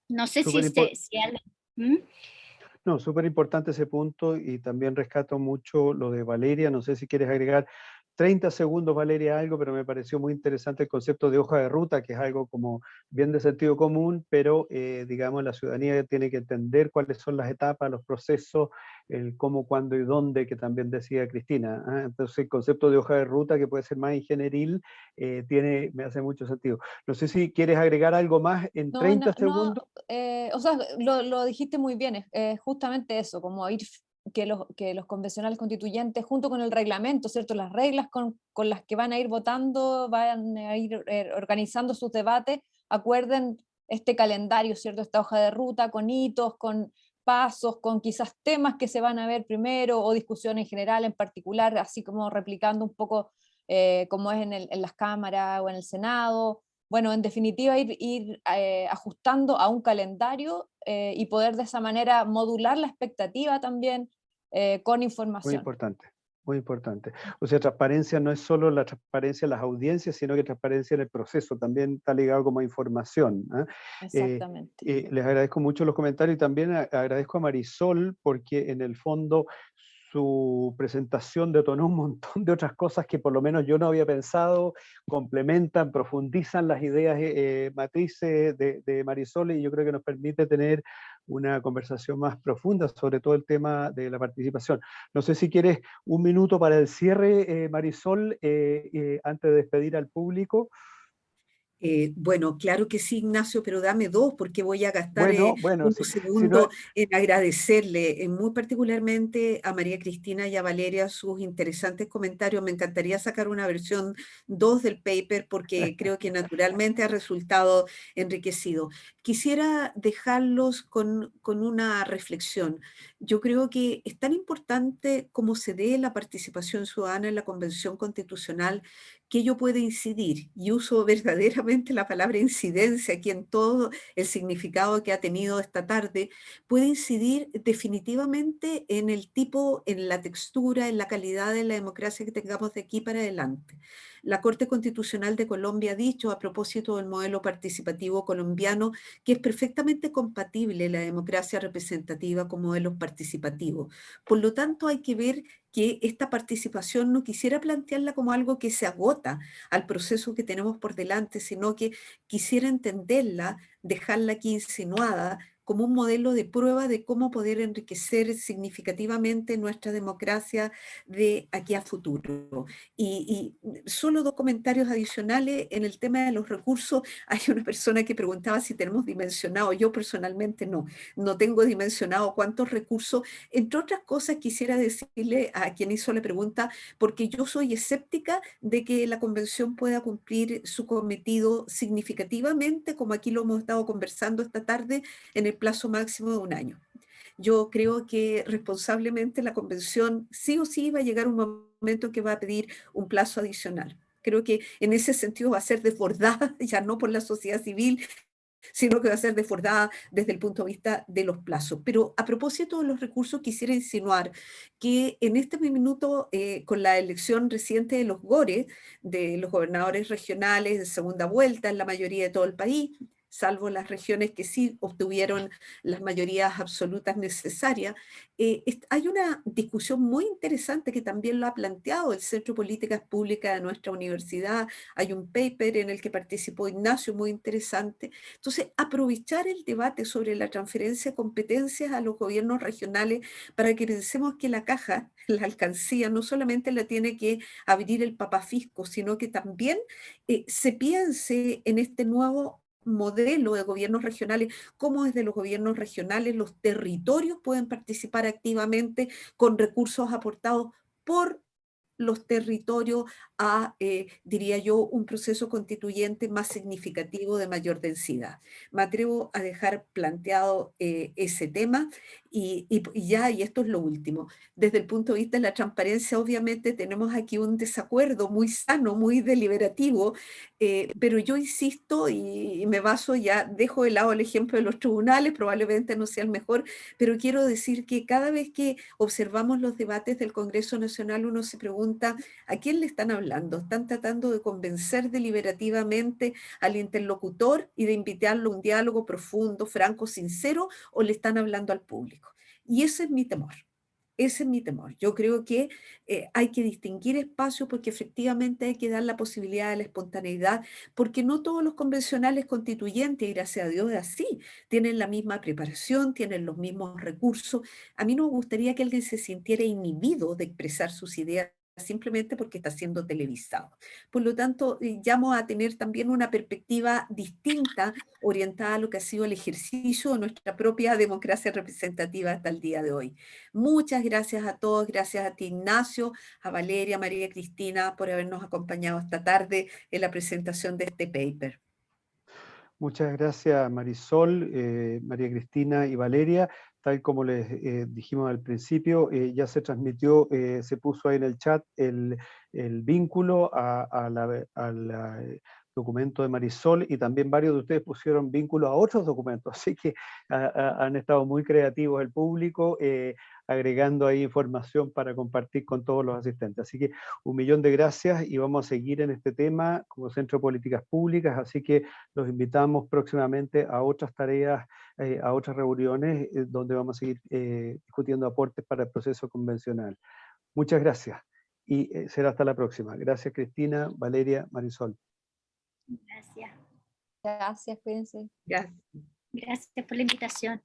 No sé si alguien... No, súper importante ese punto y también rescato mucho lo de Valeria. No sé si quieres agregar 30 segundos, Valeria, algo, pero me pareció muy interesante el concepto de hoja de ruta, que es algo como bien de sentido común, pero digamos la ciudadanía tiene que entender cuáles son las etapas, los procesos, el cómo, cuándo y dónde, que también decía Cristina. ¿Ah? Entonces el concepto de hoja de ruta, que puede ser más ingenieril, me hace mucho sentido. No sé si quieres agregar algo más en No, 30 no, no, segundos. o sea, lo dijiste muy bien, es justamente eso, como que los convencionales constituyentes, junto con el reglamento, ¿cierto? Las reglas con las que van a ir votando, van a ir organizando sus debates, acuerden este calendario, ¿cierto? Esta hoja de ruta con hitos, con pasos, con quizás temas que se van a ver primero o discusión en general, en particular, así como replicando un poco como es en las cámaras o en el Senado. Bueno, en definitiva, ir ajustando a un calendario y poder de esa manera modular la expectativa también con Muy información. importante, muy importante. O sea, transparencia no es solo la transparencia en las audiencias, sino que transparencia en el proceso, también está ligado como a información. ¿Ah? Exactamente. Les agradezco mucho los comentarios y también agradezco a Marisol porque en el fondo su presentación detonó un montón de otras cosas que por lo menos yo no había pensado, complementan, profundizan las ideas matrices de Marisol y yo creo que nos permite tener una conversación más profunda sobre todo el tema de la participación. No sé si quieres un minuto para el cierre, Marisol, antes de despedir al público. Bueno, claro que sí, Ignacio, pero dame dos porque voy a gastar Bueno, unos si no, segundos en agradecerle muy particularmente a María Cristina y a Valeria sus interesantes comentarios. Me encantaría sacar una versión 2 del paper porque creo que naturalmente ha resultado enriquecido. Quisiera dejarlos con una reflexión. Yo creo que es tan importante como se dé la participación ciudadana en la Convención Constitucional que ello puede incidir, y uso verdaderamente la palabra incidencia aquí en todo el significado que ha tenido esta tarde, puede incidir definitivamente en el tipo, en la textura, en la calidad de la democracia que tengamos de aquí para adelante. La Corte Constitucional de Colombia ha dicho a propósito del modelo participativo colombiano que es perfectamente compatible la democracia representativa con modelos participativos. Por lo tanto, hay que ver que esta participación no quisiera plantearla como algo que se agota al proceso que tenemos por delante, sino que quisiera entenderla, dejarla aquí insinuada como un modelo de prueba de cómo poder enriquecer significativamente nuestra democracia de aquí a futuro. Y solo dos comentarios adicionales en el tema de los recursos. Hay una persona que preguntaba si tenemos dimensionado. Yo personalmente no tengo dimensionado cuántos recursos. Entre otras cosas, quisiera decirle a quien hizo la pregunta, porque yo soy escéptica de que la convención pueda cumplir su cometido significativamente, como aquí lo hemos estado conversando esta tarde, en el plazo máximo de un año. Yo creo que responsablemente la convención sí o sí va a llegar un momento en que va a pedir un plazo adicional. Creo que en ese sentido va a ser desbordada, ya no por la sociedad civil, sino que va a ser desbordada desde el punto de vista de los plazos. Pero a propósito de los recursos, quisiera insinuar que en este minuto, con la elección reciente de los GORE, de los gobernadores regionales de segunda vuelta en la mayoría de todo el país, salvo las regiones que sí obtuvieron las mayorías absolutas necesarias, hay una discusión muy interesante que también lo ha planteado el Centro de Políticas Públicas de nuestra universidad. Hay un paper en el que participó Ignacio muy interesante. Entonces, aprovechar el debate sobre la transferencia de competencias a los gobiernos regionales para que pensemos que la caja, la alcancía, no solamente la tiene que abrir el papafisco, sino que también se piense en este nuevo modelo de gobiernos regionales, cómo desde los gobiernos regionales los territorios pueden participar activamente con recursos aportados por los territorios a, diría yo, un proceso constituyente más significativo de mayor densidad. Me atrevo a dejar planteado ese tema y esto es lo último. Desde el punto de vista de la transparencia, obviamente tenemos aquí un desacuerdo muy sano, muy deliberativo, pero yo insisto y me baso, ya dejo de lado el ejemplo de los tribunales, probablemente no sea el mejor, pero quiero decir que cada vez que observamos los debates del Congreso Nacional, uno se pregunta a quién le están hablando. ¿Están tratando de convencer deliberativamente al interlocutor y de invitarlo a un diálogo profundo, franco, sincero, o le están hablando al público? Y ese es mi temor. Ese es mi temor. Yo creo que hay que distinguir espacios porque efectivamente hay que dar la posibilidad de la espontaneidad, porque no todos los convencionales constituyentes, y gracias a Dios es así, tienen la misma preparación, tienen los mismos recursos. A mí no me gustaría que alguien se sintiera inhibido de expresar sus ideas simplemente porque está siendo televisado. Por lo tanto, llamo a tener también una perspectiva distinta, orientada a lo que ha sido el ejercicio de nuestra propia democracia representativa hasta el día de hoy. Muchas gracias a todos, gracias a ti, Ignacio, a Valeria, María Cristina, por habernos acompañado esta tarde en la presentación de este paper. Muchas gracias, Marisol, María Cristina y Valeria. Tal como les dijimos al principio, ya se transmitió, se puso ahí en el chat el vínculo al documento de Marisol, y también varios de ustedes pusieron vínculo a otros documentos, así que han estado muy creativos el público, agregando ahí información para compartir con todos los asistentes. Así que 1.000.000 de gracias, y vamos a seguir en este tema como Centro de Políticas Públicas, así que los invitamos próximamente a otras tareas, a otras reuniones donde vamos a seguir discutiendo aportes para el proceso convencional. Muchas gracias y será hasta la próxima. Gracias, Cristina, Valeria, Marisol. Gracias. Gracias, cuídense. Gracias. Gracias por la invitación.